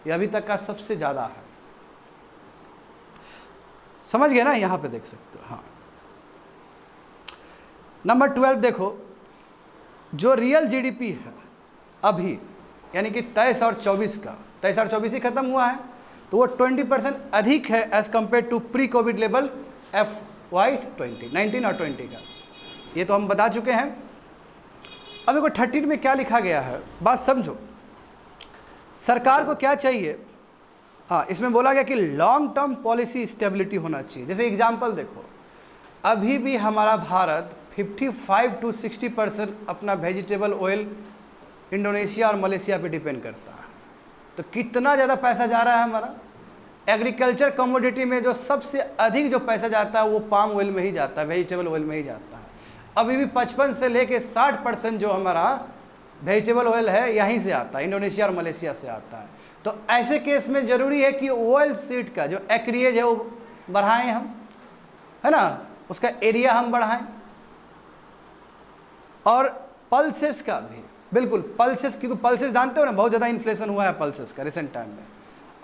ये अभी तक का सबसे ज़्यादा है, समझ गए ना? यहाँ पे देख सकते हो। हाँ, नंबर 12 देखो, जो रियल जीडीपी है अभी, यानी कि 23 और 24 का, 23 और 24 ही खत्म हुआ है, तो वो 20% अधिक है as compare to pre covid level FY 19 और 20 का। ये तो हम बता चुके हैं। अब देखो 13 में क्या लिखा गया है, बात समझो। सरकार को क्या चाहिए? हाँ, इसमें बोला गया कि लॉन्ग टर्म पॉलिसी स्टेबिलिटी होना चाहिए। जैसे एग्जांपल देखो, अभी भी हमारा भारत 55 to 60% अपना वेजिटेबल ऑयल इंडोनेशिया और मलेशिया पे डिपेंड करता है। तो कितना ज़्यादा पैसा जा रहा है हमारा एग्रीकल्चर कमोडिटी में। जो सबसे अधिक जो पैसा जाता है वो पाम ऑयल में ही जाता है, वेजिटेबल ऑयल में ही जाता है। अभी भी 55 से लेके 60% जो हमारा वेजिटेबल ऑयल है यहीं से आता है, इंडोनेशिया और मलेशिया से आता है। तो ऐसे केस में ज़रूरी है कि ऑयल सीड का जो एक्रिएज है वो बढ़ाएं हम, है ना, उसका एरिया हम बढ़ाएं। और पल्सेस का भी, बिल्कुल पल्सेस, क्योंकि पल्सेस जानते हो ना, बहुत ज़्यादा इन्फ्लेशन हुआ है पल्सेस का रिसेंट टाइम में।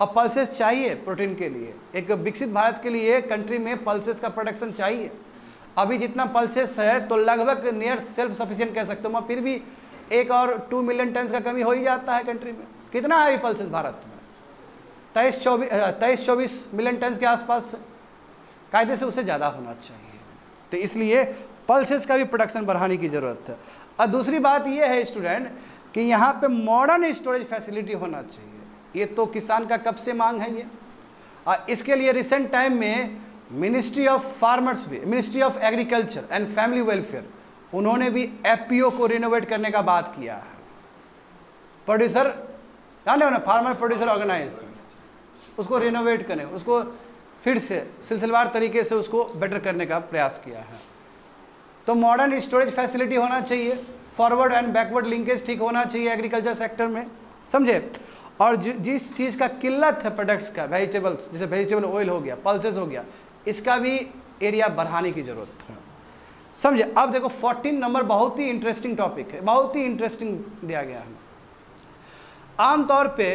और पल्सेस चाहिए प्रोटीन के लिए, एक विकसित भारत के लिए कंट्री में पल्सेस का प्रोडक्शन चाहिए। अभी जितना पल्सेस है तो लगभग नियर सेल्फ सफिशिएंट कह सकते हो, मगर फिर भी 1 और 2 मिलियन टन का कमी हो ही जाता है कंट्री में। कितना है अभी पल्सेस भारत में? 23-24 मिलियन टन के आसपास, कायदे से उससे ज़्यादा होना चाहिए। तो इसलिए पल्सेस का भी प्रोडक्शन बढ़ाने की ज़रूरत है। और दूसरी बात ये है स्टूडेंट कि यहाँ पे मॉडर्न स्टोरेज फैसिलिटी होना चाहिए। ये तो किसान का कब से मांग है ये, और इसके लिए रिसेंट टाइम में मिनिस्ट्री ऑफ फार्मर्स भी, ministry of agriculture and family welfare, उन्होंने भी एफपीओ को रिनोवेट करने का बात किया है। प्रोड्यूसर जाने हो ना, फार्मर प्रोड्यूसर ऑर्गेनाइजेशन, उसको रिनोवेट करें, उसको फिर से सिलसिलेवार तरीके से उसको बेटर करने का प्रयास किया है। तो मॉडर्न स्टोरेज फैसिलिटी होना चाहिए, फॉरवर्ड एंड बैकवर्ड लिंकेज ठीक होना चाहिए एग्रीकल्चर सेक्टर में, समझे। और जिस चीज़ का किल्लत है प्रोडक्ट्स का, वेजिटेबल्स, जैसे वेजिटेबल ऑयल हो गया, पल्सेस हो गया, इसका भी एरिया बढ़ाने की ज़रूरत है, समझे। अब देखो 14 नंबर बहुत ही इंटरेस्टिंग टॉपिक है, बहुत ही इंटरेस्टिंग दिया गया है। आमतौर पे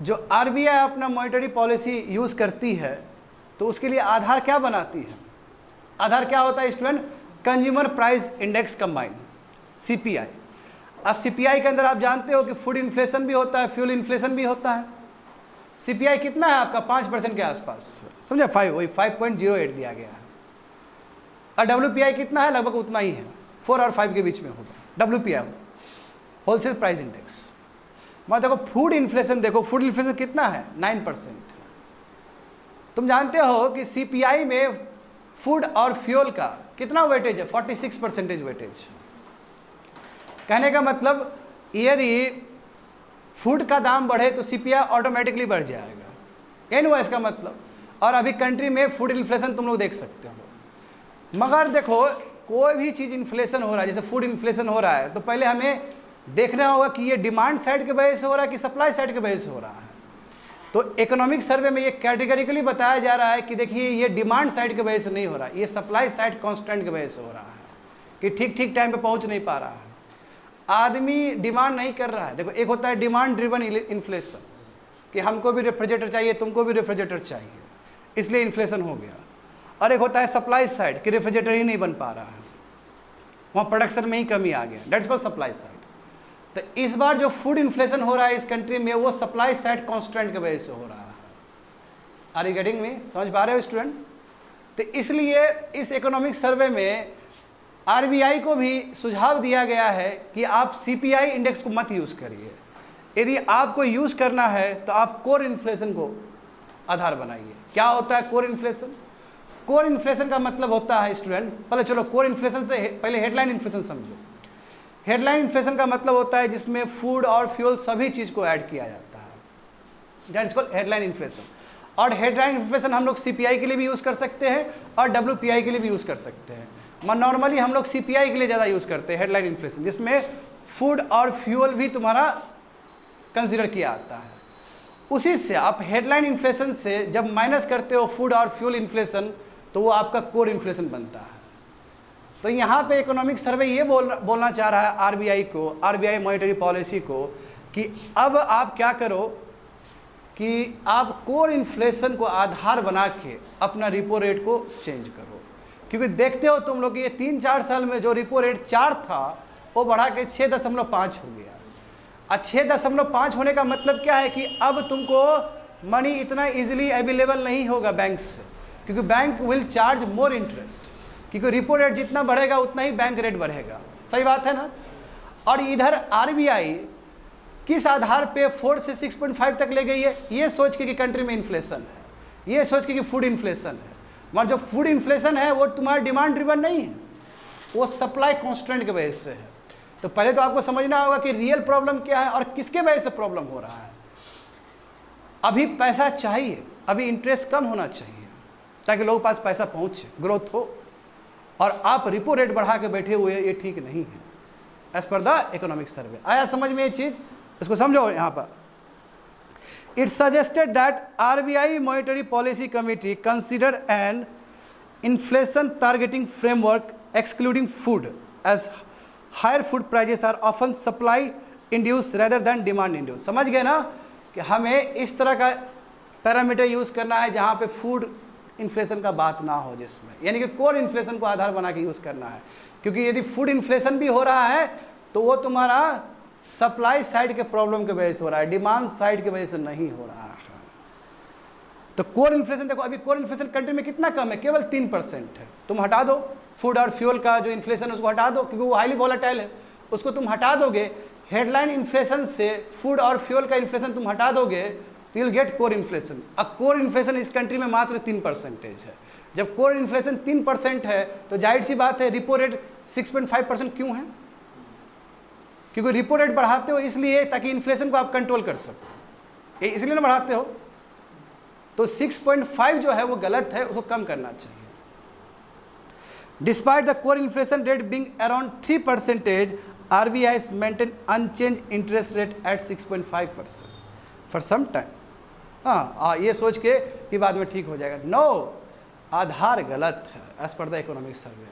जो आरबीआई अपना मॉनेटरी पॉलिसी यूज़ करती है तो उसके लिए आधार क्या बनाती है? आधार क्या होता है student? Consumer price index combined, CPI. अब सीपीआई के अंदर आप जानते हो कि फूड इन्फ्लेशन भी होता है, फ्यूल इन्फ्लेशन भी होता है। सीपीआई कितना है आपका? 5% के आसपास, समझे, 5.08 दिया गया है। और डब्ल्यूपीआई कितना है? लगभग उतना ही है, 4 और 5 के बीच में होगा डब्ल्यूपीआई, होलसेल प्राइस इंडेक्स। मतलब देखो फूड इन्फ्लेशन, देखो फूड इन्फ्लेशन कितना है? 9%। तुम जानते हो कि सीपीआई में फूड और फ्यूल का कितना वेटेज है? 46% वेटेज। कहने का मतलब यदि फूड का दाम बढ़े तो सीपीआई ऑटोमेटिकली बढ़ जाएगा, ये हुआ इसका मतलब। और अभी कंट्री में फूड इन्फ्लेशन तुम लोग देख सकते हो। मगर देखो कोई भी चीज़ इन्फ्लेशन हो रहा है, जैसे फूड इन्फ्लेशन हो रहा है, तो पहले हमें देखना होगा कि ये डिमांड साइड के वजह से हो रहा है कि सप्लाई साइड के वजह से हो रहा है। तो इकोनॉमिक सर्वे में ये कैटेगरिकली बताया जा रहा है कि देखिए ये डिमांड साइड की वजह से नहीं हो रहा है, ये सप्लाई साइड कांस्टेंट की वजह से हो रहा है कि ठीक ठीक टाइम पे पहुंच नहीं पा रहा है, आदमी डिमांड नहीं कर रहा है। देखो एक होता है डिमांड ड्रिवन इन्फ्लेशन कि हमको भी रेफ्रिजरेटर चाहिए, तुमको भी रेफ्रिजरेटर चाहिए, इसलिए इन्फ्लेशन हो गया। और एक होता है सप्लाई साइड कि रेफ्रिजरेटर ही नहीं बन पा रहा है, वहाँ प्रोडक्शन में ही कमी आ गया, डेट्स कॉल्ड सप्लाई साइड। तो इस बार जो फूड इन्फ्लेशन हो रहा है इस कंट्री में वो सप्लाई साइड कांस्टेंट की वजह से हो रहा है। Are you getting me? समझ पा रहे हो स्टूडेंट? तो इसलिए इस इकोनॉमिक सर्वे में आरबीआई को भी सुझाव दिया गया है कि आप सीपीआई इंडेक्स को मत यूज़ करिए। यदि आपको यूज़ करना है तो आप कोर इन्फ्लेशन को आधार बनाइए। क्या होता है कोर इन्फ्लेशन? कोर इन्फ्लेशन का मतलब होता है स्टूडेंट, पहले चलो कोर इन्फ्लेशन से पहले हेडलाइन इन्फ्लेशन समझो। हेडलाइन इन्फ्लेशन का मतलब होता है जिसमें फूड और फ्यूल सभी चीज़ को ऐड किया जाता है, that is called headline inflation. और हेडलाइन इन्फ्लेशन हम लोग सीपीआई के लिए भी यूज़ कर सकते हैं और डब्ल्यूपीआई के लिए भी यूज़ कर सकते हैं। नॉर्मली हम लोग सीपीआई के लिए ज़्यादा यूज़ करते हैं हेडलाइन इन्फ्लेशन, जिसमें फूड और फ्यूल भी तुम्हारा कंसिडर किया आता है। उसी से आप हेडलाइन इन्फ्लेशन से जब माइनस करते हो फूड और फ्यूल इन्फ्लेशन तो वो आपका कोर इन्फ्लेशन बनता है। तो यहाँ पे इकोनॉमिक सर्वे ये बोलना चाह रहा है आरबीआई को, आरबीआई मॉनेटरी पॉलिसी को, कि अब आप क्या करो कि आप कोर इन्फ्लेशन को आधार बना के अपना रिपो रेट को चेंज करो। क्योंकि देखते हो तुम लोग ये 3-4 साल में जो रिपो रेट 4 था वो बढ़ा के 6.5 हो गया। और 6.5 होने का मतलब क्या है कि अब तुमको मनी इतना इजीली अवेलेबल नहीं होगा बैंक से, क्योंकि bank will charge more interest, क्योंकि रिपो रेट जितना बढ़ेगा उतना ही बैंक रेट बढ़ेगा। सही बात है ना? और इधर आरबीआई किस आधार पे 4 से 6.5 तक ले गई है? ये सोच के कि कंट्री में इन्फ्लेशन है, ये सोच के कि फूड इन्फ्लेशन है। मगर जो फूड इन्फ्लेशन है वो तुम्हारा डिमांड ड्रिवन नहीं है, वो सप्लाई कॉन्स्टेंट की वजह से है। तो पहले तो आपको समझना होगा कि रियल प्रॉब्लम क्या है और किसके वजह से प्रॉब्लम हो रहा है। अभी पैसा चाहिए, अभी इंटरेस्ट कम होना चाहिए ताकि लोगों के पास पैसा पहुँचे, ग्रोथ हो, और आप रिपो रेट बढ़ा के बैठे हुए, ये ठीक नहीं है as per the economic survey. आया समझ में ये चीज़? इसको समझो यहाँ पर। It suggested that RBI Monetary Policy Committee consider an inflation targeting framework excluding food, as higher food prices are often supply induced rather than demand induced। समझ गए ना कि हमें इस तरह का पैरामीटर यूज़ करना है जहाँ पे फूड इन्फ्लेशन का बात ना हो, जिसमें यानी कि कोर इन्फ्लेशन को आधार बना के यूज़ करना है। क्योंकि यदि फूड इन्फ्लेशन भी हो रहा है तो वो तुम्हारा सप्लाई साइड के प्रॉब्लम की वजह से हो रहा है, डिमांड साइड की वजह से नहीं हो रहा है। तो कोर इन्फ्लेशन देखो, अभी कोर इन्फ्लेशन कंट्री में कितना कम है? केवल 3% है। तुम हटा दो फूड और फ्यूल का जो इन्फ्लेशन है उसको हटा दो, क्योंकि वो हाईली वॉलेटाइल है, उसको तुम हटा दोगे हेडलाइन इन्फ्लेशन से फूड और फ्यूल का इन्फ्लेशन तुम हटा दोगे तो you will get core inflation. अब कोर इन्फ्लेशन इस कंट्री में मात्र 3% है। जब कोर इन्फ्लेशन 3% है तो जाहिर सी बात है रिपो रेट 6.5% क्यों है? क्योंकि रिपो रेट बढ़ाते हो इसलिए ताकि इन्फ्लेशन को आप कंट्रोल कर सको, इसलिए ना बढ़ाते हो। तो 6.5 जो है वो गलत है, उसको कम करना चाहिए। Despite the core inflation rate being around 3%, RBI has maintained unchanged interest rate at 6.5% for some time। हाँ, ये सोच के कि बाद में ठीक हो जाएगा। नो, आधार गलत है as per the economic survey.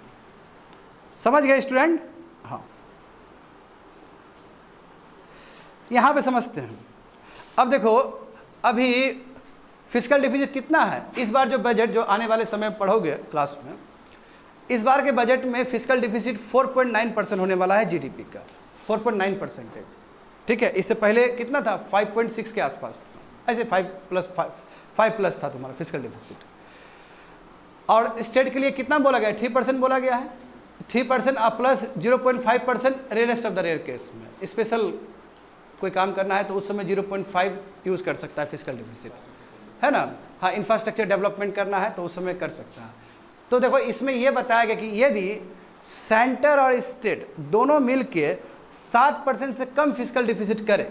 समझ गए स्टूडेंट? हाँ, यहाँ पे समझते हैं। अब देखो, अभी फिस्कल डिफिसिट कितना है? इस बार जो बजट जो आने वाले समय में पढ़ोगे क्लास में, इस बार के बजट में फिस्कल डिफिसिट 4.9% होने वाला है जीडीपी का, 4.9%। ठीक है, इससे पहले कितना था? 5.6 के आसपास था, ऐसे 5 प्लस था तुम्हारा फिस्कल डिफिसिट। और स्टेट के लिए कितना बोला गया? 3% बोला गया है। 3% और plus 0.5% rest of the rare case में स्पेशल कोई काम करना है तो उस समय 0.5 यूज़ कर सकता है फिस्कल डिफिसिट, है ना। हाँ, इंफ्रास्ट्रक्चर डेवलपमेंट करना है तो उस समय कर सकता है। तो देखो, इसमें यह बताया गया कि यदि सेंटर और स्टेट दोनों मिल के 7% से कम फिस्कल डिफिसिट करें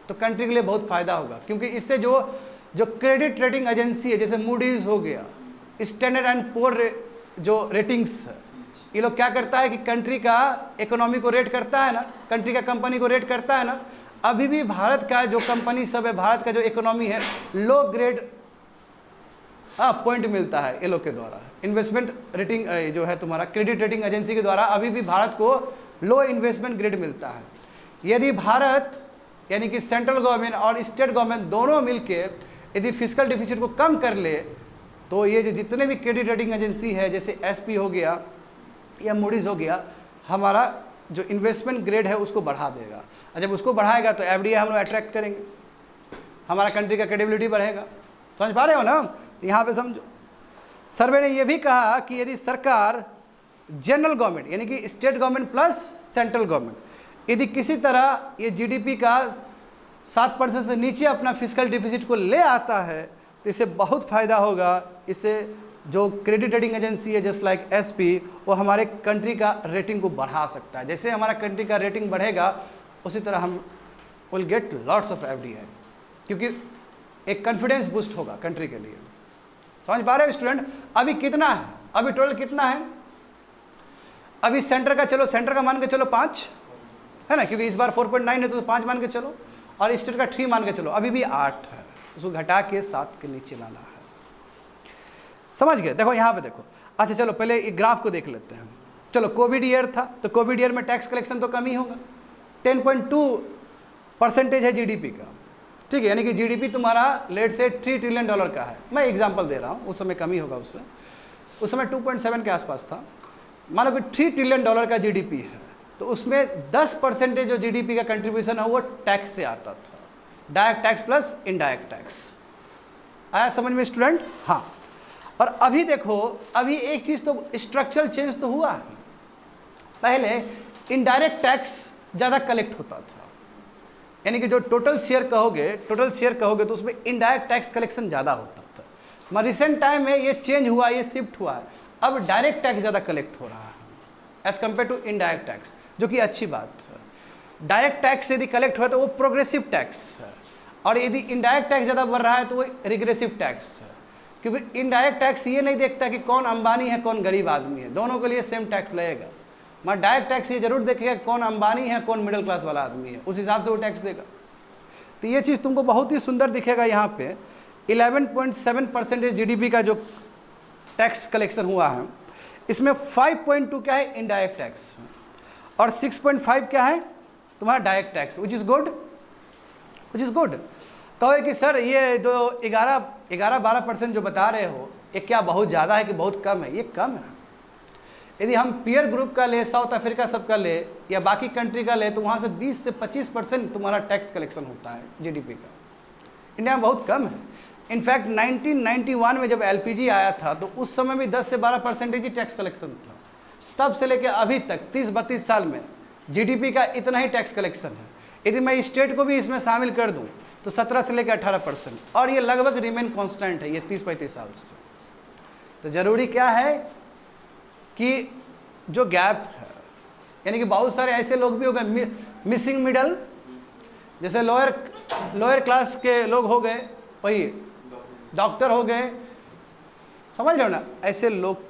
तो कंट्री के लिए बहुत फ़ायदा होगा, क्योंकि इससे जो क्रेडिट रेटिंग एजेंसी है, जैसे मूडीज़ हो गया, स्टैंडर्ड एंड पुअर जो रेटिंग्स है, ये लोग क्या करता है कि कंट्री का इकोनॉमी को रेट करता है ना, कंट्री का कंपनी को रेट करता है ना। अभी भी भारत का जो कंपनी सब है, भारत का जो इकोनॉमी है, लो ग्रेड पॉइंट मिलता है ये लोग के द्वारा। इन्वेस्टमेंट रेटिंग जो है तुम्हारा क्रेडिट रेटिंग एजेंसी के द्वारा अभी भी भारत को लो इन्वेस्टमेंट ग्रेड मिलता है। यदि भारत यानी कि सेंट्रल गवर्नमेंट और स्टेट गवर्नमेंट दोनों मिलके यदि फिस्कल डिफिसिट को कम कर ले तो ये जो जितने भी क्रेडिट रेटिंग एजेंसी है, जैसे एसपी हो गया या मूडीज़ हो गया, हमारा जो इन्वेस्टमेंट ग्रेड है उसको बढ़ा देगा। और जब उसको बढ़ाएगा तो एफडीआई हम लोग अट्रैक्ट करेंगे, हमारा कंट्री का क्रेडिबिलिटी बढ़ेगा। समझ पा रहे हो ना? यहाँ पे समझो, सर्वे ने यह भी कहा कि यदि सरकार जनरल गवर्नमेंट यानी कि state government plus central government यदि किसी तरह ये जीडीपी का 7% से नीचे अपना फिस्कल डिफिसिट को ले आता है तो इससे बहुत फ़ायदा होगा। इससे जो क्रेडिट रेटिंग एजेंसी है जस्ट लाइक एसपी, वो हमारे कंट्री का रेटिंग को बढ़ा सकता है। जैसे हमारा कंट्री का रेटिंग बढ़ेगा उसी तरह हम will get lots of FDI, क्योंकि एक कॉन्फिडेंस बूस्ट होगा कंट्री के लिए। समझ पा रहे हो स्टूडेंट? अभी कितना है? अभी टोटल कितना है? अभी सेंटर का, चलो सेंटर का मान के चलो 5 है ना, क्योंकि इस बार 4.9 है तो 5 मान के चलो, और स्टेट का 3 मान के चलो, अभी भी 8 है, उसको घटा के 7 के नीचे लाना है। समझ गए? देखो यहाँ पे देखो। अच्छा चलो पहले ये ग्राफ को देख लेते हैं। चलो कोविड ईयर था तो कोविड ईयर में टैक्स कलेक्शन तो कम ही होगा, 10.2% है जीडीपी का। ठीक है, यानी कि जीडीपी तुम्हारा लेट से $3 ट्रिलियन का है। मैं एग्जांपल दे रहा हूँ, उस समय कमी होगा उससे, उस समय 2.7 के आसपास था। मान लो कि $3 ट्रिलियन का जीडीपी है तो उसमें 10% जो जीडीपी का कंट्रीब्यूशन है वो टैक्स से आता था, direct tax plus indirect tax. आया समझ में स्टूडेंट? हाँ। और अभी देखो, अभी एक चीज़ तो स्ट्रक्चरल चेंज तो हुआ है। पहले इनडायरेक्ट टैक्स ज़्यादा कलेक्ट होता था, यानी कि जो टोटल शेयर कहोगे तो उसमें इनडायरेक्ट टैक्स कलेक्शन ज़्यादा होता था। मगर रिसेंट टाइम में ये चेंज हुआ, ये शिफ्ट हुआ है, अब डायरेक्ट टैक्स ज़्यादा कलेक्ट हो रहा है as compare to indirect tax, जो कि अच्छी बात है। डायरेक्ट टैक्स यदि कलेक्ट हुआ तो वो प्रोग्रेसिव टैक्स है, और यदि इनडायरेक्ट टैक्स ज़्यादा बढ़ रहा है तो वो रिग्रेसिव टैक्स है। क्योंकि इनडायरेक्ट टैक्स ये नहीं देखता कि कौन अंबानी है कौन गरीब आदमी है, दोनों के लिए सेम टैक्स लगेगा। मगर डायरेक्ट टैक्स ये जरूर देखेगा कौन अंबानी है कौन मिडिल क्लास वाला आदमी है, उस हिसाब से वो टैक्स देगा। तो ये चीज़ तुमको बहुत ही सुंदर दिखेगा यहाँ पे। 11.7% जीडीपी का जो टैक्स कलेक्शन हुआ है, इसमें 5.2 क्या है? इनडायरेक्ट टैक्स, और 6.5 क्या है? तुम्हारा direct tax, which is good. कहो कि सर ये जो 11-12% जो बता रहे हो ये क्या बहुत ज़्यादा है कि बहुत कम है? ये कम है। यदि हम पीयर ग्रुप का ले, साउथ अफ्रीका सब का ले या बाकी कंट्री का ले तो वहाँ से 20 से 25% तुम्हारा टैक्स कलेक्शन होता है जीडीपी का। इंडिया में बहुत कम है। इनफैक्ट 1991 में जब एलपीजी आया था तो उस समय भी 10 से 12% ही टैक्स कलेक्शन था। तब से लेकर अभी तक 30-32 साल में जीडीपी का इतना ही टैक्स कलेक्शन है। यदि मैं स्टेट को भी इसमें शामिल कर दूं तो 17 से लेकर 18%, और ये लगभग रिमेन कांस्टेंट है ये 30-35 साल से। तो ज़रूरी क्या है कि जो गैप है, यानी कि बहुत सारे ऐसे लोग भी हो गए मिसिंग मिडल, जैसे लोअर क्लास के लोग हो गए, वही डॉक्टर हो गए, समझ रहे हो ना, ऐसे लोग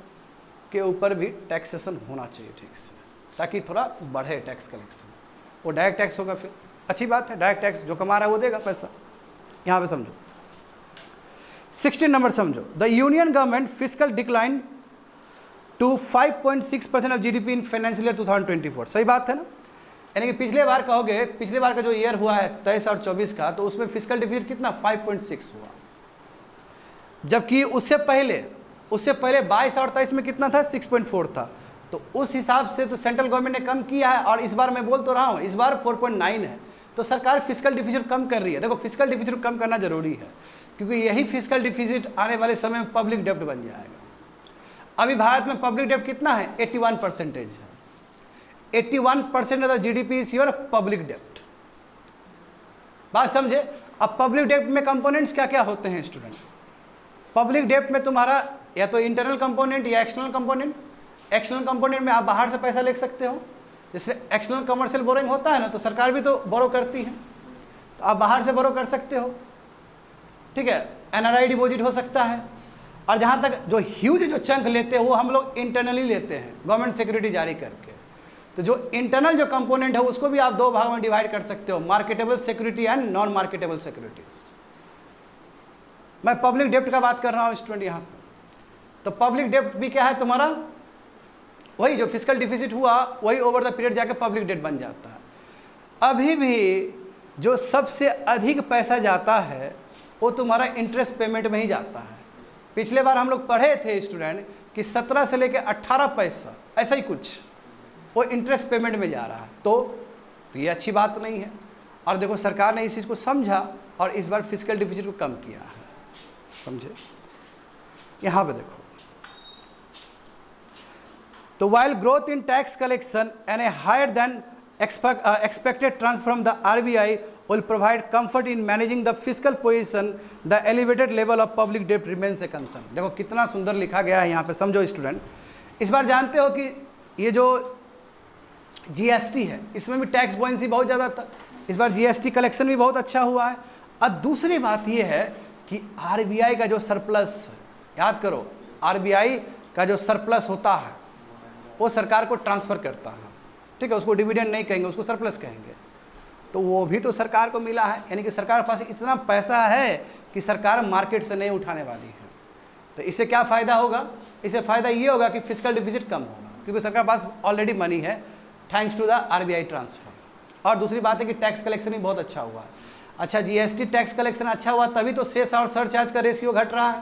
के ऊपर भी टैक्सेशन होना चाहिए ठीक से, ताकि थोड़ा बढ़े टैक्स कलेक्शन। वो डायरेक्ट टैक्स होगा, फिर अच्छी बात है, डायरेक्ट टैक्स जो कमा रहा है वो देगा पैसा। यहाँ पे समझो 16 नंबर समझो, the union government fiscal decline to 5.6% of GDP in financial year 2024। सही बात है ना, यानी कि पिछले बार कहोगे, पिछले बार का जो ईयर हुआ है 23 और 24 का, तो उसमें फिस्कल डिफिसिट कितना 5.6 हुआ, जबकि उससे पहले 22 और 23 में कितना था 6.4 था। तो उस हिसाब से तो सेंट्रल गवर्नमेंट ने कम किया है, और इस बार मैं बोल तो रहा हूँ, इस बार 4.9 है। तो सरकार फिस्कल डिफिसिट कम कर रही है। देखो फिस्कल डिफिसिट कम करना जरूरी है, क्योंकि यही फिस्कल डिफिसिट आने वाले समय में पब्लिक डेब्ट बन जाएगा। अभी भारत में पब्लिक डेब्ट कितना है 81% है। 81% of the GDP is your public डेब्ट। बात समझे। अब पब्लिक डेब्ट में कंपोनेंट्स क्या क्या होते हैं स्टूडेंट? पब्लिक डेब्ट में तुम्हारा या तो इंटरनल कंपोनेंट या एक्सटर्नल कंपोनेंट। एक्सटर्नल कंपोनेंट में आप बाहर से पैसा ले सकते हो, जैसे एक्सटर्नल कमर्शियल बोरोइंग होता है ना, तो सरकार भी तो बोरो करती है, तो आप बाहर से बोरो कर सकते हो, ठीक है। एनआरआई डिपॉजिट हो सकता है, और जहाँ तक जो ह्यूज जो चंक लेते हैं वो हम लोग इंटरनली लेते हैं गवर्नमेंट सिक्योरिटी जारी करके। तो जो इंटरनल जो कंपोनेंट है उसको भी आप दो भागों में डिवाइड कर सकते हो, marketable security and non marketable securities. मैं पब्लिक डेब्ट का बात कर रहा हूँ स्टूडेंट यहाँ पे। तो पब्लिक डेब्ट भी क्या है तुम्हारा, वही जो फिस्कल डिफिसिट हुआ वही ओवर द पीरियड जाके पब्लिक डेब्ट बन जाता है। अभी भी जो सबसे अधिक पैसा जाता है वो तुम्हारा इंटरेस्ट पेमेंट में ही जाता है। पिछले बार हम लोग पढ़े थे स्टूडेंट कि 17 से लेकर 18 पैसा ऐसा ही कुछ वो इंटरेस्ट पेमेंट में जा रहा है। तो ये अच्छी बात नहीं है, और देखो सरकार ने इस चीज़ को समझा और इस बार फिस्कल डिफिसिट को कम किया है, समझे। यहाँ पे देखो, तो while growth in tax collection and a higher than expected transfer from the RBI will provide comfort in managing the fiscal position, the elevated level of public debt remains a concern। देखो कितना सुंदर लिखा गया है यहाँ पे, समझो student. इस बार जानते हो कि ये जो जीएसटी है इसमें भी टैक्स बॉयंसी बहुत ज़्यादा था, इस बार जीएसटी कलेक्शन भी बहुत अच्छा हुआ है। अब दूसरी बात ये है कि आरबीआई का जो सरप्लस, याद करो आरबीआई का जो सरप्लस होता है वो सरकार को ट्रांसफ़र करता है, ठीक है। उसको डिविडेंड नहीं कहेंगे, उसको सरप्लस कहेंगे। तो वो भी तो सरकार को मिला है, यानी कि सरकार के पास इतना पैसा है कि सरकार मार्केट से नहीं उठाने वाली है। तो इससे क्या फ़ायदा होगा? इससे फ़ायदा ये होगा कि फिस्कल डिफिसिट कम होगा, क्योंकि सरकार के पास ऑलरेडी मनी है thanks to the RBI transfer. और दूसरी बात है कि टैक्स कलेक्शन भी बहुत अच्छा हुआ है। अच्छा, जीएसटी टैक्स कलेक्शन अच्छा हुआ तभी तो सेस और सरचार्ज का रेशियो घट रहा है,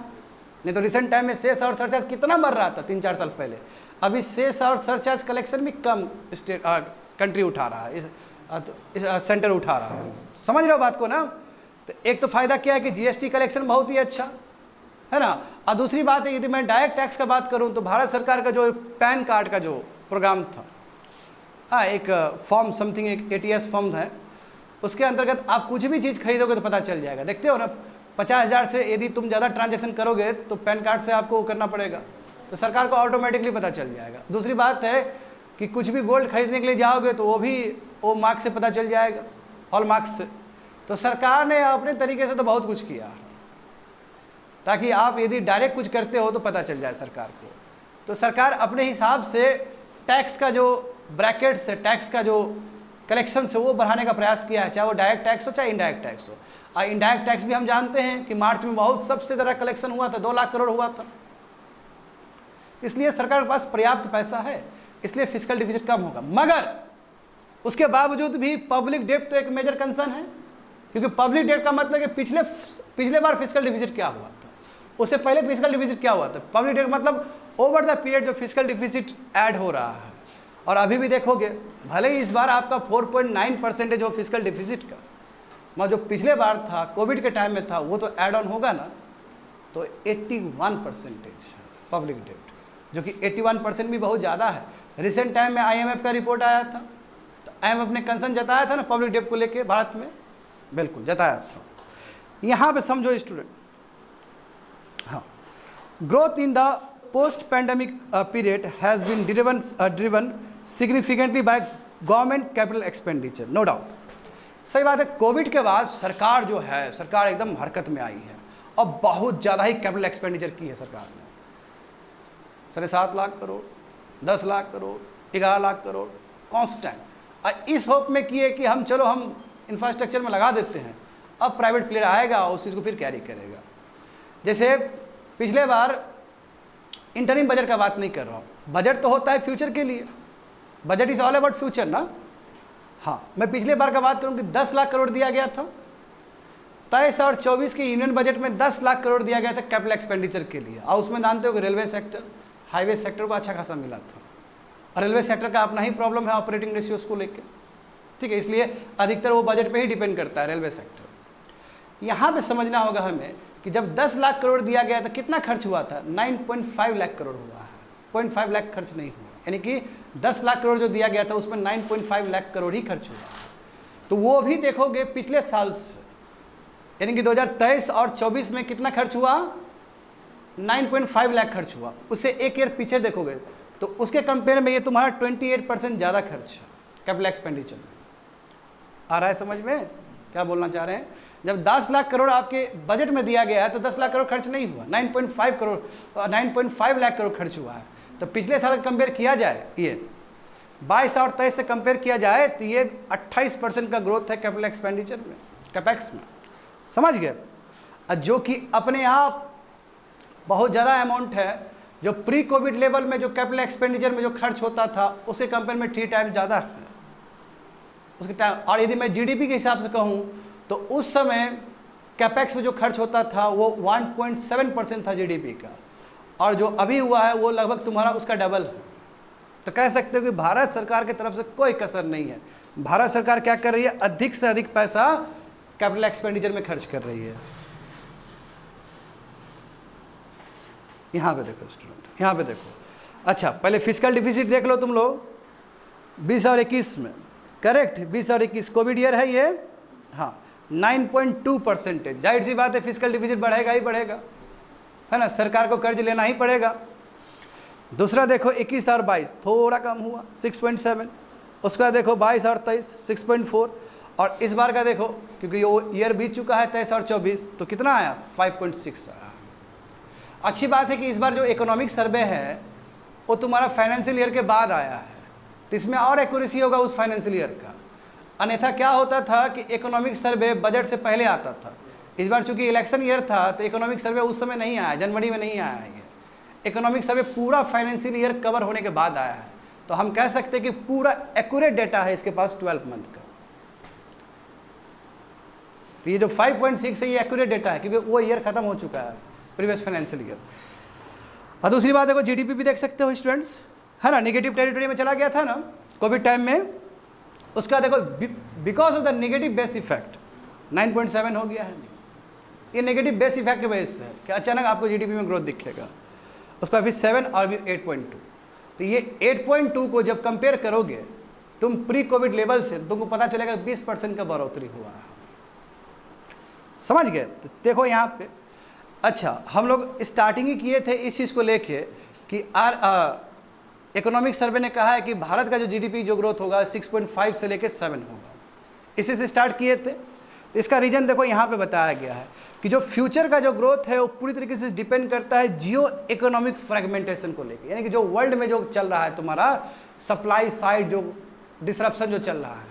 नहीं तो रिसेंट टाइम में सेस और सरचार्ज कितना बढ़ रहा था 3-4 साल पहले। अभी सेस और सरचार्ज कलेक्शन भी कम स्टेट कंट्री उठा रहा है, इस सेंटर उठा रहा है, समझ रहे हो बात को ना। तो एक तो फायदा क्या है कि जीएसटी कलेक्शन बहुत ही अच्छा है ना, और दूसरी बात है यदि मैं डायरेक्ट टैक्स का बात करूं तो भारत सरकार का जो पैन कार्ड का जो प्रोग्राम था, हाँ एक फॉर्म समथिंग एक एटीएस फॉर्म है, उसके अंतर्गत आप कुछ भी चीज़ खरीदोगे तो पता चल जाएगा। देखते हो ना 50,000 से यदि तुम ज़्यादा ट्रांजैक्शन करोगे तो पैन कार्ड से आपको करना पड़ेगा, तो सरकार को ऑटोमेटिकली पता चल जाएगा। दूसरी बात है कि कुछ भी गोल्ड खरीदने के लिए जाओगे तो वो मार्क से पता चल जाएगा, हॉल मार्क से। तो सरकार ने अपने तरीके से तो बहुत कुछ किया है, ताकि आप यदि डायरेक्ट कुछ करते हो तो पता चल जाए सरकार को। तो सरकार अपने हिसाब से टैक्स का जो ब्रैकेट्स है, टैक्स का जो कलेक्शन है वो बढ़ाने का प्रयास किया है, चाहे वो डायरेक्ट टैक्स हो चाहे इनडायरेक्ट टैक्स हो। और इनडायरेक्ट टैक्स भी हम जानते हैं कि मार्च में बहुत सबसे ज़्यादा कलेक्शन हुआ था, 2 लाख करोड़ हुआ था। इसलिए सरकार के पास पर्याप्त पैसा है, इसलिए फिस्कल डिफिसिट कम होगा। मगर उसके बावजूद भी पब्लिक डेब्ट तो एक मेजर कंसर्न है, क्योंकि पब्लिक डेब्ट का मतलब कि पिछले बार फिस्कल डिफिसिट क्या हुआ था, उससे पहले फिस्कल डिफिसिट क्या हुआ था। पब्लिक डेब्ट मतलब ओवर द पीरियड जो फिस्कल डिफिसिट ऐड हो रहा है। और अभी भी देखोगे भले ही इस बार आपका 4.9% हो फिस्कल डिफिसिट का, मगर जो पिछले बार था कोविड के टाइम में था वो तो ऐड ऑन होगा ना, तो 81% पब्लिक डेब्ट, जो कि 81% भी बहुत ज़्यादा है। रिसेंट टाइम में आईएमएफ का रिपोर्ट आया था तो IMF ने कंसर्न जताया था ना पब्लिक डेट को लेके भारत में, बिल्कुल जताया था। यहाँ पे समझो स्टूडेंट, हाँ, growth in the post pandemic period has been driven significantly by government capital expenditure, no doubt. सही बात है, कोविड के बाद सरकार जो है, सरकार एकदम हरकत में आई है और बहुत ज़्यादा ही कैपिटल एक्सपेंडिचर की है सरकार ने। 7.5 लाख करोड़, 10 लाख करोड़, 11 लाख करोड़ कॉन्स्टेंट, और इस होप में किए कि हम चलो हम इंफ्रास्ट्रक्चर में लगा देते हैं, अब प्राइवेट प्लेयर आएगा और उस चीज़ को फिर कैरी करेगा। जैसे पिछले बार इंटरिम बजट का बात नहीं कर रहा हूँ, बजट तो होता है फ्यूचर के लिए, budget is all about future ना। हाँ, मैं पिछले बार का बात करूँ कि 10 लाख करोड़ दिया गया था, 23 और 24 के यूनियन बजट में 10 लाख करोड़ दिया गया था कैपिटल एक्सपेंडिचर के लिए। और उसमें जानते हो कि रेलवे सेक्टर, हाईवे सेक्टर को अच्छा खासा मिला था, और रेलवे सेक्टर का अपना ही प्रॉब्लम है ऑपरेटिंग रेशियोज को लेकर, ठीक है, इसलिए अधिकतर वो बजट पे ही डिपेंड करता है रेलवे सेक्टर। यहाँ पे समझना होगा हमें कि जब 10 लाख करोड़ दिया गया तो कितना खर्च हुआ था, 9.5 लाख करोड़ हुआ है, 0.5 लाख खर्च नहीं हुआ, यानी कि 10 लाख करोड़ जो दिया गया था उसमें 9.5 लाख करोड़ ही खर्च हुआ। तो वो भी देखोगे पिछले साल से, यानी कि 2023 और 24 में कितना खर्च हुआ, 9.5 लाख खर्च हुआ। उससे एक ईयर पीछे देखोगे तो उसके कंपेयर में ये तुम्हारा 28% ज़्यादा खर्च है कैपिटल एक्सपेंडिचर में। आ रहा है समझ में क्या बोलना चाह रहे हैं? जब 10 लाख करोड़ आपके बजट में दिया गया है तो 10 लाख करोड़ खर्च नहीं हुआ, 9.5 लाख करोड़ खर्च हुआ है। तो पिछले साल कंपेयर किया जाए, ये 22 और 23 से कंपेयर किया जाए तो ये 28% का ग्रोथ है कैपिटल एक्सपेंडिचर में, कैपेक्स में, समझ गए? जो कि अपने आप बहुत ज़्यादा अमाउंट है, जो प्री कोविड लेवल में जो कैपिटल एक्सपेंडिचर में जो खर्च होता था उसके कंपेयर में 3 टाइम ज़्यादा है उसके टाइम। और यदि मैं जीडीपी के हिसाब से कहूँ तो उस समय कैपेक्स में जो खर्च होता था वो 1.7% था जीडीपी का, और जो अभी हुआ है वो लगभग तुम्हारा उसका डबल है। तो कह सकते हो कि भारत सरकार की तरफ से कोई कसर नहीं है। भारत सरकार क्या कर रही है, अधिक से अधिक पैसा कैपिटल एक्सपेंडिचर में खर्च कर रही है। यहाँ पे देखो स्टूडेंट, यहाँ पे देखो, अच्छा पहले फिस्कल डिफिसिट देख लो तुम लोग 20 और 21 में, करेक्ट, 20 और 21 कोविड ईयर है ये, हाँ 9.2%। जाहिर सी बात है फिस्कल डिफिसिट बढ़ेगा ही बढ़ेगा, है ना, सरकार को कर्ज लेना ही पड़ेगा। दूसरा देखो 21 और 22 थोड़ा कम हुआ 6.7, उसका देखो 22 और 23 6.4, और इस बार का देखो क्योंकि वो ईयर बीत चुका है 23 और 24 तो कितना आया 5.6 आया। अच्छी बात है कि इस बार जो इकोनॉमिक सर्वे है वो तुम्हारा फाइनेंशियल ईयर के बाद आया है, तो इसमें और एक्यूरेसी होगा उस फाइनेंशियल ईयर का। अन्यथा क्या होता था कि इकोनॉमिक सर्वे बजट से पहले आता था। इस बार चूंकि इलेक्शन ईयर था तो इकोनॉमिक सर्वे उस समय नहीं आया, जनवरी में नहीं आया है। ये इकोनॉमिक सर्वे पूरा फाइनेंशियल ईयर कवर होने के बाद आया है, तो हम कह सकते हैं कि पूरा एक्यूरेट डेटा है इसके पास 12 मंथ का। तो ये जो 5.6 है ये एक्यूरेट डेटा है क्योंकि वो ईयर खत्म हो चुका है, प्रीवियस फाइनेंशियल ईयर। और दूसरी बात देखो जीडीपी भी देख सकते हो स्टूडेंट्स, है ना, नेगेटिव टेरिटरी में चला गया था ना कोविड टाइम में, उसका देखो because of the negative base effect 9.7 हो गया है। ये नेगेटिव बेस इफेक्ट की वजह से कि अचानक आपको जीडीपी में ग्रोथ दिखेगा। उसका फिर 7 और भी 8.2, तो ये 8.2 को जब कंपेयर करोगे तुम प्री कोविड लेवल से, तुमको पता चलेगा 20% का बढ़ोतरी हुआ है, समझ गए? तो देखो यहाँ पे, अच्छा हम लोग स्टार्टिंग ही किए थे इस चीज़ को लेके कि इकोनॉमिक सर्वे ने कहा है कि भारत का जो जीडीपी जो ग्रोथ होगा 6.5 से लेके 7 होगा, इसी से स्टार्ट किए थे। तो इसका रीज़न देखो यहाँ पे बताया गया है कि जो फ्यूचर का जो ग्रोथ है वो पूरी तरीके से डिपेंड करता है जियो इकोनॉमिक फ्रेगमेंटेशन को लेके, यानी कि जो वर्ल्ड में जो चल रहा है तुम्हारा सप्लाई साइड जो डिसरप्शन जो चल रहा है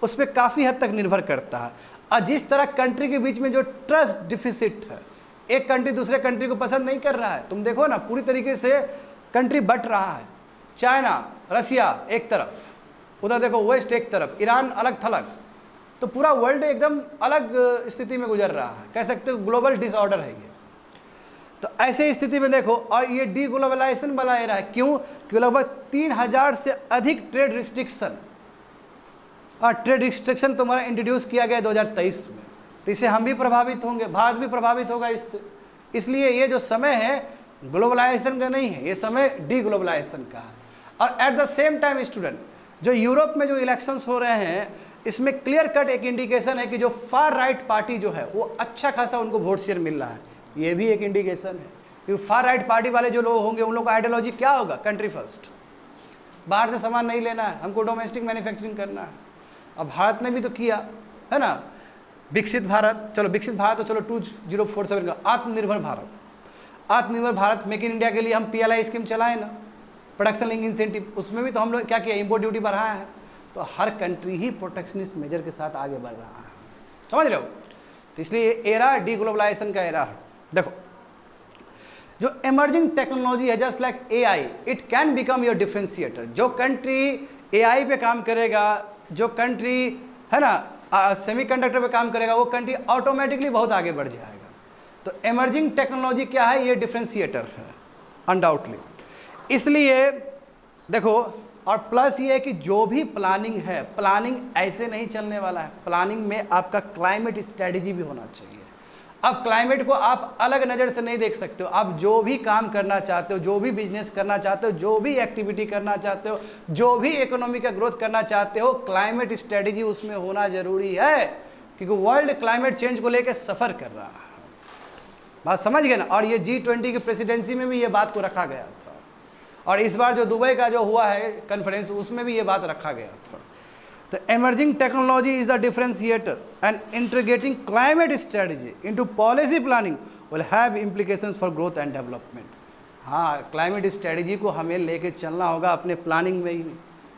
उस पर काफ़ी हद तक निर्भर करता है। और जिस तरह कंट्री के बीच में जो ट्रस्ट डिफिसिट है, एक कंट्री दूसरे कंट्री को पसंद नहीं कर रहा है, तुम देखो ना पूरी तरीके से कंट्री बट रहा है, चाइना रसिया एक तरफ, उधर देखो वेस्ट एक तरफ, ईरान अलग थलग, तो पूरा वर्ल्ड एकदम अलग स्थिति में गुजर रहा है, कह सकते हो ग्लोबल डिसऑर्डर है ये। तो ऐसे स्थिति में देखो, और ये डी ग्लोबलाइजेशन बना रहा है, क्यों? कि लगभग 3000 से अधिक ट्रेड रिस्ट्रिक्शन और ट्रेड रिस्ट्रिक्शन तुम्हारा इंट्रोड्यूस किया गया 2023 में, तो इससे हम भी प्रभावित होंगे, भारत भी प्रभावित होगा इससे। इसलिए ये जो समय है ग्लोबलाइजेशन का नहीं है, ये समय डी ग्लोबलाइजेशन का है। और at the same time student जो यूरोप में जो इलेक्शंस हो रहे हैं, इसमें क्लियर कट एक इंडिकेशन है कि जो फार राइट पार्टी जो है वो अच्छा खासा उनको वोट शेयर मिल रहा है। ये भी एक इंडिकेशन है कि फार राइट पार्टी वाले जो लोग होंगे उन लोगों का आइडियोलॉजी क्या होगा, कंट्री फर्स्ट, बाहर से सामान नहीं लेना है, हमको डोमेस्टिक मैन्युफैक्चरिंग करना है। अब भारत ने भी तो किया है ना, विकसित भारत, चलो विकसित भारत तो चलो 2047 का आत्मनिर्भर भारत, आत्मनिर्भर भारत मेक इन इंडिया के लिए हम PLI स्कीम चलाएं ना, प्रोडक्शन लिंक इंसेंटिव, उसमें भी तो हम लोग क्या किया, इंपोर्ट ड्यूटी बढ़ाया है। तो हर कंट्री ही प्रोटेक्शनिस्ट मेजर के साथ आगे बढ़ रहा है, समझ रहे हो। तो इसलिए एरा डीग्लोबलाइजेशन का एरा है। देखो जो इमर्जिंग टेक्नोलॉजी है just like AI, it can become your differentiator. जो कंट्री AI पे काम करेगा, जो कंट्री है ना सेमीकंडक्टर पे काम करेगा, वो कंट्री ऑटोमेटिकली बहुत आगे बढ़ जाएगा। तो इमर्जिंग टेक्नोलॉजी क्या है, ये डिफरेंशिएटर है अनडाउटली। इसलिए देखो, और प्लस ये है कि जो भी प्लानिंग है, प्लानिंग ऐसे नहीं चलने वाला है, प्लानिंग में आपका क्लाइमेट स्ट्रेटजी भी होना चाहिए। अब क्लाइमेट को आप अलग नज़र से नहीं देख सकते हो। आप जो भी काम करना चाहते हो, जो भी बिजनेस करना चाहते हो, जो भी एक्टिविटी करना चाहते हो, जो भी इकोनॉमी का ग्रोथ करना चाहते हो, क्लाइमेट स्ट्रेटजी उसमें होना जरूरी है, क्योंकि वर्ल्ड क्लाइमेट चेंज को लेकर सफ़र कर रहा है। बात समझ गए ना। और ये G20 की प्रेसिडेंसी में भी ये बात को रखा गया था, और इस बार जो दुबई का जो हुआ है कॉन्फ्रेंस, उसमें भी ये बात रखा गया था। तो emerging technology is a differentiator, and integrating climate strategy into policy planning will have implications for growth and development. हाँ, क्लाइमेट स्ट्रेटजी को हमें लेके चलना होगा अपने प्लानिंग में ही,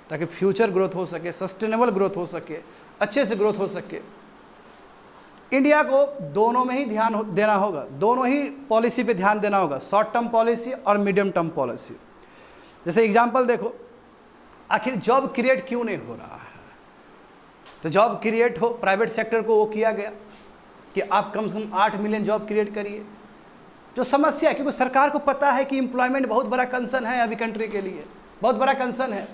ताकि फ्यूचर ग्रोथ हो सके, सस्टेनेबल ग्रोथ हो सके, अच्छे से ग्रोथ हो सके। इंडिया को दोनों में ही ध्यान देना होगा, दोनों ही पॉलिसी पे ध्यान देना होगा, शॉर्ट टर्म पॉलिसी और मीडियम टर्म पॉलिसी। जैसे एग्जांपल देखो, आखिर जॉब क्रिएट क्यों नहीं हो रहा है? तो जॉब क्रिएट हो, प्राइवेट सेक्टर को वो किया गया कि आप कम से कम 8 मिलियन जॉब क्रिएट करिए। जो समस्या है, क्योंकि सरकार को पता है कि एम्प्लॉयमेंट बहुत बड़ा कंसर्न है अभी कंट्री के लिए, बहुत बड़ा कंसर्न है।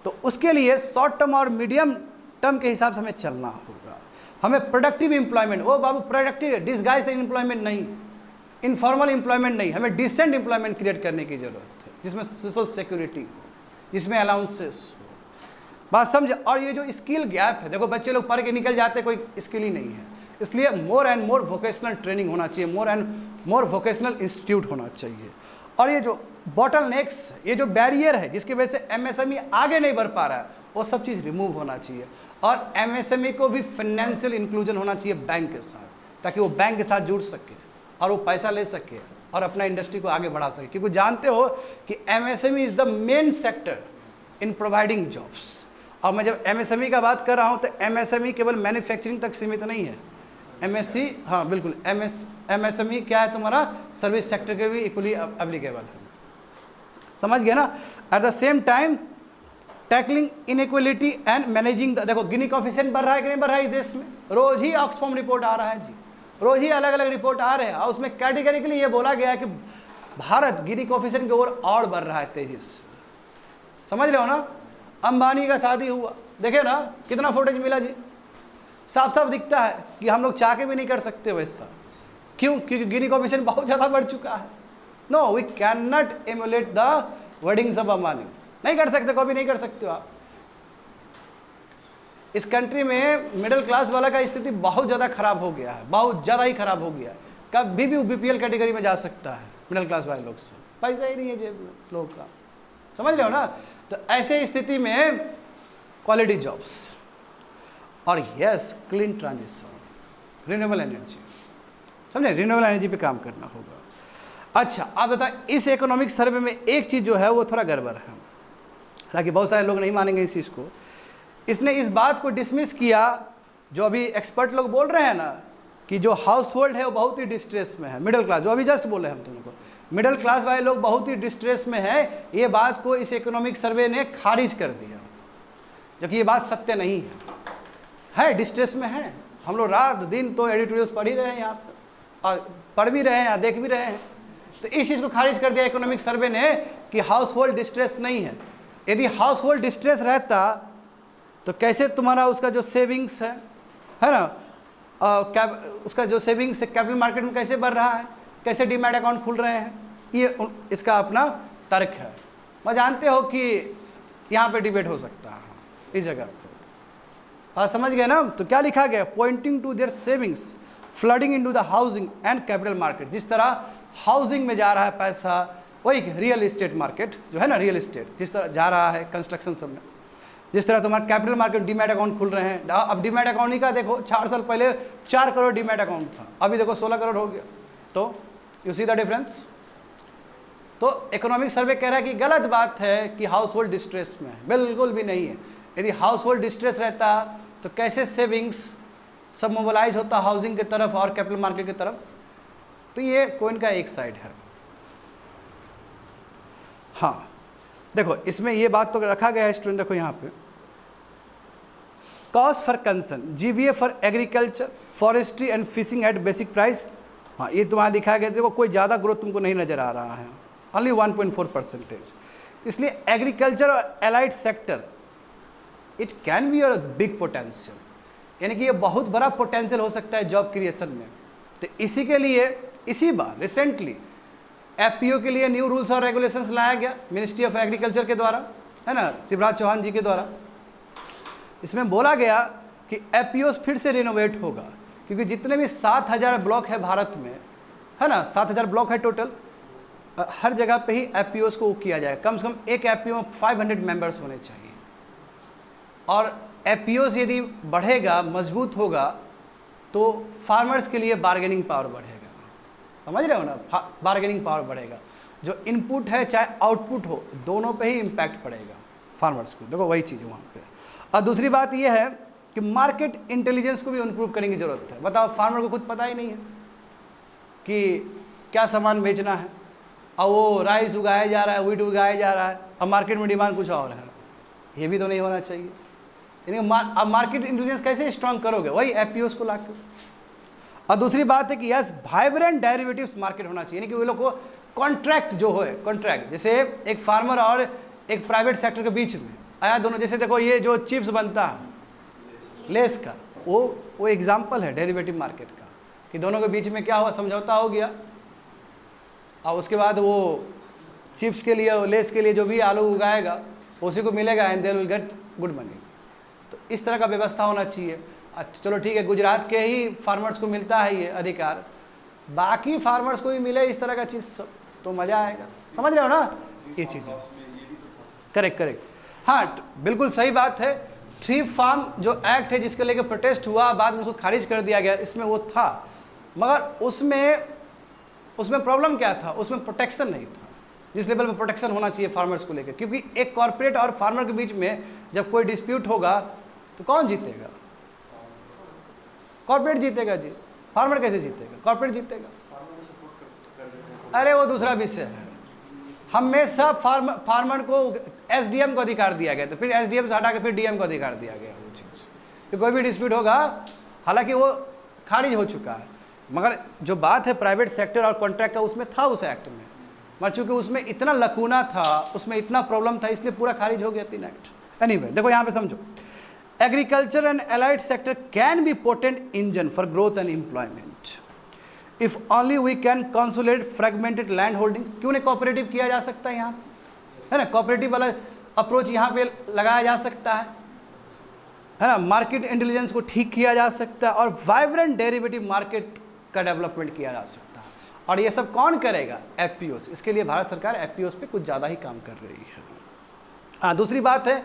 तो उसके लिए शॉर्ट टर्म और मीडियम टर्म के हिसाब से हमें चलना होगा। हमें प्रोडक्टिव एम्प्लॉयमेंट, वो बाबू प्रोडक्टिव डिसगाइज एम्प्लॉयमेंट नहीं, इनफॉर्मल एम्प्लॉयमेंट नहीं, हमें डिसेंट एम्प्लॉयमेंट क्रिएट करने की जरूरत है, जिसमें सोशल सिक्योरिटी हो, जिसमें अलाउंसेस हो। बात समझ। और ये जो स्किल गैप है, देखो बच्चे लोग पढ़ के निकल जाते, कोई स्किल ही नहीं है, इसलिए more and more vocational training होना चाहिए, more and more vocational institute होना चाहिए। और ये जो बॉटल नेक्स, ये जो बैरियर है जिसकी वजह से MSME आगे नहीं बढ़ पा रहा है, वो सब चीज़ रिमूव होना चाहिए। और MSME को भी फाइनेंशियल इंक्लूजन होना चाहिए बैंक के साथ, ताकि वो बैंक के साथ जुड़ सके और वो पैसा ले सके और अपना इंडस्ट्री को आगे बढ़ा सके। क्योंकि जानते हो कि MSME is the main sector in providing jobs. और मैं जब MSME का बात कर रहा हूँ तो MSME केवल मैन्युफैक्चरिंग तक सीमित नहीं है। MSC, हाँ बिल्कुल, MSME क्या है तुम्हारा, सर्विस सेक्टर के भी इक्वली एप्लीकेबल है, समझ गए ना। Eight the same time tackling inequality and managing देखो गिनी कोएफिशिएंट बढ़ रहा है कि नहीं बढ़ रहा है इस देश में, रोज ही ऑक्सफॉर्म रिपोर्ट आ रहा है जी, रोज ही अलग अलग रिपोर्ट आ रहे हैं, और उसमें कैटेगरिकली ये बोला गया है कि भारत गिनी कोएफिशिएंट की ओर और बढ़ रहा है तेजी से, समझ रहे हो ना। अंबानी का शादी हुआ, देखे ना कितना फुटेज मिला जी, साफ साफ दिखता है कि हम लोग चाह के भी नहीं कर सकते वैसा। क्यों? क्योंकि गिनी कोएफिशिएंट बहुत ज़्यादा बढ़ चुका है। No, we can not emulate the weddings of Ambani, नहीं कर सकते, कॉपी नहीं कर सकते हो आप। इस कंट्री में मिडिल क्लास वाला का स्थिति बहुत ज़्यादा खराब हो गया है, बहुत ज़्यादा ही खराब हो गया है। कभी भी BPL कैटेगरी में जा सकता है मिडिल क्लास वाले लोग से, पैसा ही नहीं है जेब में लोग का, समझ रहे हो ना। तो ऐसे स्थिति में क्वालिटी जॉब्स और yes clean transition, renewable energy, समझे, रिन्यूएबल एनर्जी पे काम करना होगा। अच्छा, आप बताएं, इस इकोनॉमिक सर्वे में एक चीज़ जो है वो थोड़ा गड़बड़ है, हालांकि बहुत सारे लोग नहीं मानेंगे इस चीज़ को। इसने इस बात को डिसमिस किया, जो अभी एक्सपर्ट लोग बोल रहे हैं ना कि जो हाउस होल्ड है वो बहुत ही डिस्ट्रेस में है, मिडिल क्लास, जो अभी जस्ट बोले हम तुमको, मिडिल क्लास वाले लोग बहुत ही डिस्ट्रेस में है, ये बात को इस इकोनॉमिक सर्वे ने खारिज कर दिया, जबकि ये बात सत्य नहीं है डिस्ट्रेस में है। हम लोग रात दिन तो एडिटोरियल्स पढ़ ही रहे हैं यहाँ पर, और पढ़ भी रहे हैं, देख भी रहे हैं। तो इस चीज़ को खारिज कर दिया इकोनॉमिक सर्वे ने कि हाउस होल्ड डिस्ट्रेस नहीं है। यदि हाउस होल्ड डिस्ट्रेस रहता तो कैसे तुम्हारा उसका जो सेविंग्स है ना, उसका जो सेविंग्स है कैपिटल मार्केट में कैसे बढ़ रहा है, कैसे डीमैट अकाउंट खुल रहे हैं, ये इसका अपना तर्क है। मैं जानते हो कि यहाँ पे डिबेट हो सकता है, इस जगह पे। हाँ समझ गए ना? तो क्या लिखा गया? Pointing to their savings flooding into the housing and capital market. जिस तरह हाउसिंग में जा रहा है पैसा, वही रियल इस्टेट मार्केट जो है ना, रियल इस्टेट जिस तरह जा रहा है, कंस्ट्रक्शन सब में, जिस तरह तुम्हारा कैपिटल मार्केट डीमैट अकाउंट खुल रहे हैं। अब डीमैट अकाउंट ही का देखो, 4 साल पहले 4 करोड़ डीमैट अकाउंट था, अभी देखो 16 करोड़ हो गया। तो यू सी द डिफरेंस। तो इकोनॉमिक सर्वे कह रहा है कि गलत बात है कि हाउस होल्ड डिस्ट्रेस में है, बिल्कुल भी नहीं है। यदि हाउस होल्ड डिस्ट्रेस रहता तो कैसे सेविंग्स सब मोबिलाइज होता हाउसिंग की तरफ और कैपिटल मार्केट की तरफ। तो ये कॉइन का एक साइड है। हाँ देखो इसमें ये बात तो रखा गया है स्टूडेंट, देखो यहाँ पे cost for concern GBA for agriculture forestry and fishing at basic price. हाँ ये तुम्हारा दिखाया गया, देखो कोई ज़्यादा ग्रोथ तुमको नहीं नज़र आ रहा है, ओनली 1.4%। इसलिए एग्रीकल्चर और allied sector it can be a big potential, यानी कि ये बहुत बड़ा पोटेंशियल हो सकता है जॉब क्रिएशन में। तो इसी के लिए इसी बार रिसेंटली एफपीओ के लिए न्यू रूल्स और रेगुलेशंस लाया गया मिनिस्ट्री ऑफ एग्रीकल्चर के द्वारा, है ना, शिवराज चौहान जी के द्वारा। इसमें बोला गया कि एफपीओ फिर से रिनोवेट होगा, क्योंकि जितने भी 7000 ब्लॉक है भारत में, है ना, 7000 ब्लॉक है टोटल, हर जगह पे ही एफपीओस को किया जाए। कम से कम एक एफपीओ में 500 मेंबर्स होने चाहिए। और एफपीओस यदि बढ़ेगा, मजबूत होगा, तो फार्मर्स के लिए बार्गेनिंग पावर बढ़ेगा। समझ रहे हो ना, बार्गेनिंग पावर बढ़ेगा। जो इनपुट है चाहे आउटपुट हो, दोनों पे ही इम्पैक्ट पड़ेगा फार्मर्स को। देखो वही चीज़ वहाँ पे। और दूसरी बात यह है कि मार्केट इंटेलिजेंस को भी इम्प्रूव करने की ज़रूरत है। बताओ, फार्मर को खुद पता ही नहीं है कि क्या सामान बेचना है, और वो राइस उगाया जा रहा है, व्हीट उगाया जा रहा है, और मार्केट में डिमांड कुछ और है। ये भी तो नहीं होना चाहिए। यानी आप मार्केट इंटेलिजेंस कैसे स्ट्रांग करोगे? वही एफपीओस को ला के। और दूसरी बात है कि यस वाइब्रेंट डेरिवेटिव्स मार्केट होना चाहिए, यानी कि वो लोग को कॉन्ट्रैक्ट जो है, कॉन्ट्रैक्ट जैसे एक फार्मर और एक प्राइवेट सेक्टर के बीच में आया दोनों। जैसे देखो ये जो चिप्स बनता है लेस का, वो एग्जाम्पल है डेरिवेटिव मार्केट का, कि दोनों के बीच में क्या हुआ, समझौता हो गया, और उसके बाद वो चिप्स के लिए, लेस के लिए जो भी आलू उगाएगा उसी को मिलेगा, and they will get good money. तो इस तरह का व्यवस्था होना चाहिए। चलो ठीक है, गुजरात के ही फार्मर्स को मिलता है ये अधिकार, बाकी फार्मर्स को भी मिले इस तरह का चीज़, तो मज़ा आएगा। समझ रहे हो ना ये चीज़? करेक्ट करेक्ट, हाँ बिल्कुल सही बात है। ट्री फार्म जो एक्ट है जिसके लेके प्रोटेस्ट हुआ, बाद में उसको खारिज कर दिया गया, इसमें वो था, मगर उसमें प्रॉब्लम क्या था? उसमें प्रोटेक्शन नहीं था जिस लेवल पे प्रोटेक्शन होना चाहिए फार्मर्स को लेकर। क्योंकि एक कॉर्पोरेट और फार्मर के बीच में जब कोई डिस्प्यूट होगा तो कौन जीतेगा? कॉर्पोरेट जीतेगा जी। फार्मर कैसे जीतेगा? कॉर्पोरेट जीतेगा। अरे वो दूसरा विषय है। हमेशा फार्मर को एसडीएम को अधिकार दिया गया, तो फिर एसडीएम से हटा के फिर डीएम को अधिकार दिया गया वो चीज़, कि कोई भी डिस्प्यूट होगा, हालांकि वो खारिज हो चुका है, मगर जो बात है प्राइवेट सेक्टर और कॉन्ट्रैक्ट का, उसमें था उस एक्ट में, मगर चूँकि उसमें इतना लकूना था, उसमें इतना प्रॉब्लम था, इसलिए पूरा खारिज हो गया 3 एक्ट। एनीवे देखो यहाँ पे समझो, agriculture and allied sector can be potent engine for growth and employment if only we can consolidate fragmented land holding. क्यों नहीं कोऑपरेटिव किया जा सकता है यहाँ, है ना? कोऑपरेटिव वाला अप्रोच यहाँ पे लगाया जा सकता है ना? मार्केट इंटेलिजेंस को ठीक किया जा सकता है, और वाइब्रेंट डेरिवेटिव मार्केट का डेवलपमेंट किया जा सकता है। और ये सब कौन करेगा? एफपीओस। इसके लिए भारत सरकार एफपीओस पे कुछ ज़्यादा ही काम कर रही है। हाँ दूसरी बात है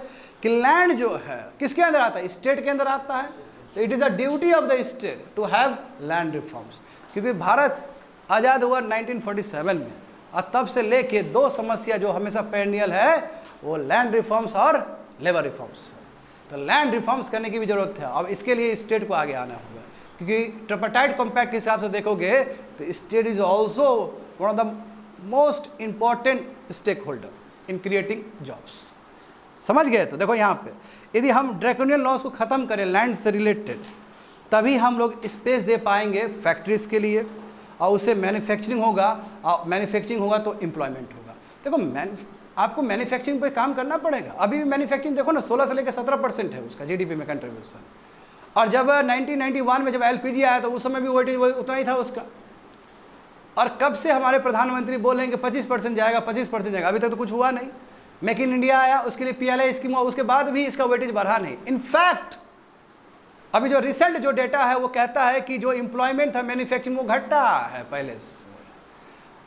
कि लैंड जो है किसके अंदर आता है? स्टेट के अंदर आता है। तो it is a duty of the state to have land reforms, क्योंकि भारत आज़ाद हुआ 1947 में, और तब से लेके 2 समस्या जो हमेशा पेरेनियल है, वो लैंड रिफॉर्म्स और लेबर रिफॉर्म्स। तो लैंड रिफॉर्म्स करने की भी जरूरत है। अब इसके लिए स्टेट को आगे आना होगा, क्योंकि ट्रिपार्टाइट कॉम्पैक्ट के हिसाब से देखोगे तो state is also one of the most important stake holder in creating jobs. समझ गए? तो देखो यहाँ पे यदि हम ड्रैकोनियन लॉज को ख़त्म करें लैंड से रिलेटेड, तभी हम लोग स्पेस दे पाएंगे फैक्ट्रीज़ के लिए, और उससे मैन्युफैक्चरिंग होगा, और मैन्युफैक्चरिंग होगा तो एम्प्लॉयमेंट होगा। देखो आपको मैन्युफैक्चरिंग पे काम करना पड़ेगा। अभी भी मैन्युफैक्चरिंग देखो ना, 16 से लेकर 17% है उसका जीडीपी में कंट्रीब्यूशन। और जब 1991 में जब एलपीजी आया तो उस समय भी वो उतना ही था उसका। और कब से हमारे प्रधानमंत्री बोल रहे हैं कि 25% जाएगा, 25% जाएगा, अभी तक तो कुछ हुआ नहीं। मेक इन इंडिया आया, उसके लिए PLI स्कीम हुआ, उसके बाद भी इसका वेटेज बढ़ा नहीं। इनफैक्ट अभी जो रिसेंट जो डेटा है वो कहता है कि जो एम्प्लॉयमेंट था मैन्युफैक्चरिंग वो घटा है पहले से।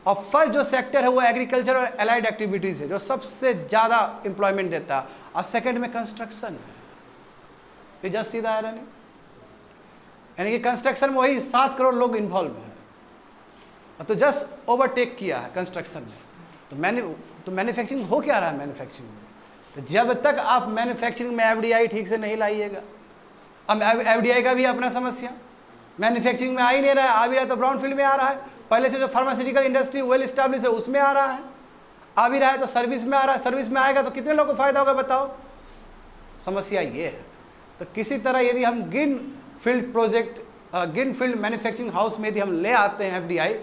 और फर्स्ट जो सेक्टर है वो एग्रीकल्चर और एलाइड एक्टिविटीज है जो सबसे ज़्यादा एम्प्लॉयमेंट देता है, और सेकंड में कंस्ट्रक्शन है। ये जस्ट सीधा है नहीं, यानी कि कंस्ट्रक्शन में वही 7 करोड़ लोग इन्वॉल्व है, तो जस्ट ओवरटेक किया है कंस्ट्रक्शन में। तो मैन्युफैक्चरिंग हो क्या रहा है मैन्युफैक्चरिंग में? तो जब तक आप मैन्युफैक्चरिंग में FDI ठीक से नहीं लाइएगा, अब FDI का भी अपना समस्या, मैन्युफैक्चरिंग में आ ही नहीं रहा है, आ भी रहा है तो ब्राउन फील्ड में आ रहा है। पहले से जो फार्मास्यूटिकल इंडस्ट्री वेल स्टैब्लिश है उसमें आ रहा है, आ भी रहा है तो सर्विस में आ रहा है, सर्विस में आएगा तो कितने लोगों को फायदा होगा बताओ? समस्या ये है। तो किसी तरह यदि हम गिन फील्ड मैन्युफैक्चरिंग हाउस में यदि हम ले आते हैं FDI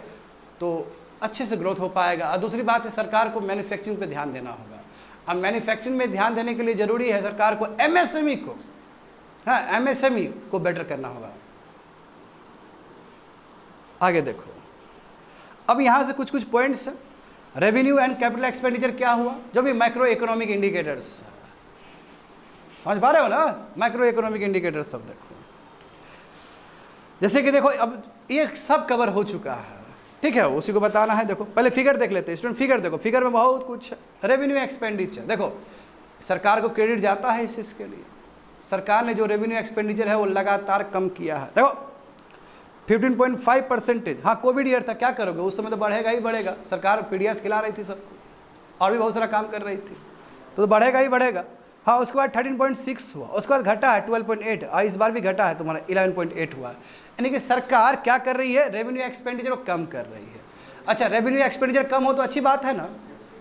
तो अच्छे से ग्रोथ हो पाएगा। और दूसरी बात है सरकार को मैन्युफैक्चरिंग पे ध्यान देना होगा। अब मैन्युफैक्चरिंग में ध्यान देने के लिए ज़रूरी है सरकार को MSME को बेटर करना होगा। आगे देखो, अब यहाँ से कुछ पॉइंट्स हैं। रेवेन्यू एंड कैपिटल एक्सपेंडिचर क्या हुआ, जो भी मैक्रो इकोनॉमिक इंडिकेटर्स समझ पा रहे हो ना, मैक्रो इकोनॉमिक इंडिकेटर्स सब देखो। जैसे कि देखो अब ये सब कवर हो चुका है, ठीक है, उसी को बताना है। देखो पहले फिगर देख लेते हैं स्टूडेंट, फिगर देखो, फिगर में बहुत कुछ। रेवेन्यू एक्सपेंडिचर देखो, सरकार को क्रेडिट जाता है इस चीज़ के लिए। सरकार ने जो रेवेन्यू एक्सपेंडिचर है वो लगातार कम किया है। देखो 15.5%। हाँ कोविड ईयर था, क्या करोगे, उस समय तो बढ़ेगा ही बढ़ेगा। सरकार PDS खिला रही थी सबको और भी बहुत सारा काम कर रही थी, तो बढ़ेगा ही बढ़ेगा। हाँ उसके बाद 13.6 हुआ, उसके बाद घटा है 12.8, और इस बार भी घटा है तुम्हारा 11.8 हुआ। यानी कि सरकार क्या कर रही है, रेवेन्यू एक्सपेंडिचर को कम कर रही है। अच्छा रेवेन्यू एक्सपेंडिचर कम हो तो अच्छी बात है ना।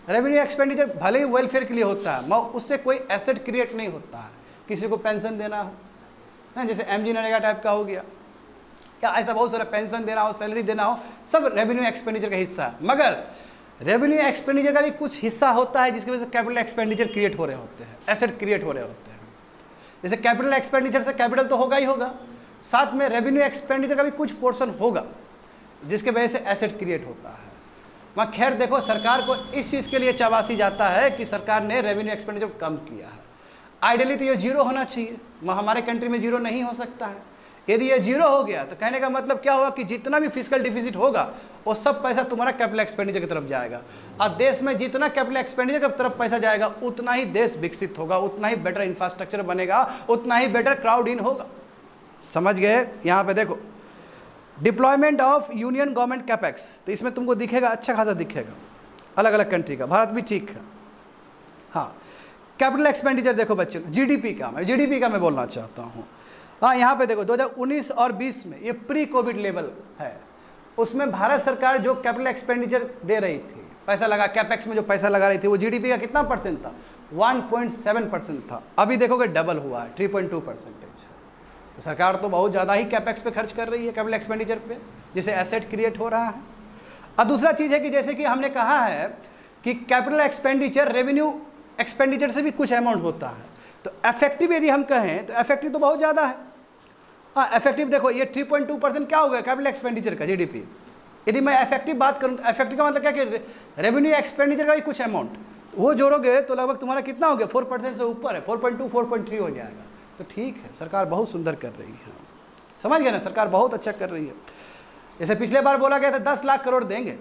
रेवेन्यू एक्सपेंडिचर भले ही वेलफेयर के लिए होता है, मगर उससे कोई एसेट क्रिएट नहीं होता है। किसी को पेंशन देना हो ना, जैसे MG नरेगा टाइप का हो गया, या ऐसा बहुत सारा पेंशन देना हो, सैलरी देना हो, सब रेवेन्यू एक्सपेंडिचर का हिस्सा है। मगर रेवेन्यू एक्सपेंडिचर का भी कुछ हिस्सा होता है जिसकी वजह से कैपिटल एक्सपेंडिचर क्रिएट हो रहे होते हैं, एसेट क्रिएट हो रहे होते हैं। जैसे कैपिटल एक्सपेंडिचर से कैपिटल तो होगा ही होगा, साथ में रेवेन्यू एक्सपेंडिचर का भी कुछ पोर्शन होगा जिसके वजह से एसेट क्रिएट होता है। वहाँ खैर देखो सरकार को इस चीज़ के लिए चाबासी जाता है कि सरकार ने रेवेन्यू एक्सपेंडिचर कम किया है। आइडियली तो ये जीरो होना चाहिए, हमारे कंट्री में जीरो नहीं हो सकता है। यदि ये जीरो हो गया तो कहने का मतलब क्या होगा कि जितना भी फिजिकल डिफिसिट होगा वो सब पैसा तुम्हारा कैपिटल एक्सपेंडिचर की तरफ जाएगा, और देश में जितना कैपिटल एक्सपेंडिचर की तरफ पैसा जाएगा उतना ही देश विकसित होगा, उतना ही बेटर इंफ्रास्ट्रक्चर बनेगा, उतना ही बेटर क्राउड इन होगा। समझ गए? यहाँ पे देखो deployment of union government capex, तो इसमें तुमको दिखेगा अच्छा खासा दिखेगा अलग अलग कंट्री का, भारत भी ठीक है। हाँ कैपिटल एक्सपेंडिचर देखो बच्चे, GDP का मैं बोलना चाहता हूँ। हाँ यहाँ पे देखो 2019 और 20 में ये प्री कोविड लेवल है, उसमें भारत सरकार जो कैपिटल एक्सपेंडिचर दे रही थी, पैसा लगा कैपेक्स में जो पैसा लगा रही थी, वो GDP का कितना परसेंट था, 1.7% था। अभी देखोगे डबल हुआ है, 3.2%। तो सरकार तो बहुत ज़्यादा ही कैपेक्स पे खर्च कर रही है, कैपिटल एक्सपेंडिचर पे, जिससे एसेट क्रिएट हो रहा है। और दूसरा चीज़ है कि जैसे कि हमने कहा है कि कैपिटल एक्सपेंडिचर रेवेन्यू एक्सपेंडिचर से भी कुछ अमाउंट होता है, तो इफेक्टिव यदि हम कहें तो इफेक्टिव तो बहुत ज़्यादा है। हाँ इफेक्टिव देखो ये 3.2% क्या हो गया कैपिटल एक्सपेंडिचर का GDP। यदि मैं इफेक्टिव बात करूँ तो इफेक्टिव का मतलब क्या कि रेवेन्यू एक्सपेंडिचर का भी कुछ अमाउंट वो जोड़ोगे तो लगभग तुम्हारा कितना हो गया, 4% से ऊपर है, 4.2 4.3 हो जाएगा। तो ठीक है, सरकार बहुत सुंदर कर रही है, समझ गए ना, सरकार बहुत अच्छा कर रही है। जैसे पिछले बार बोला गया था 10 लाख करोड़ देंगे,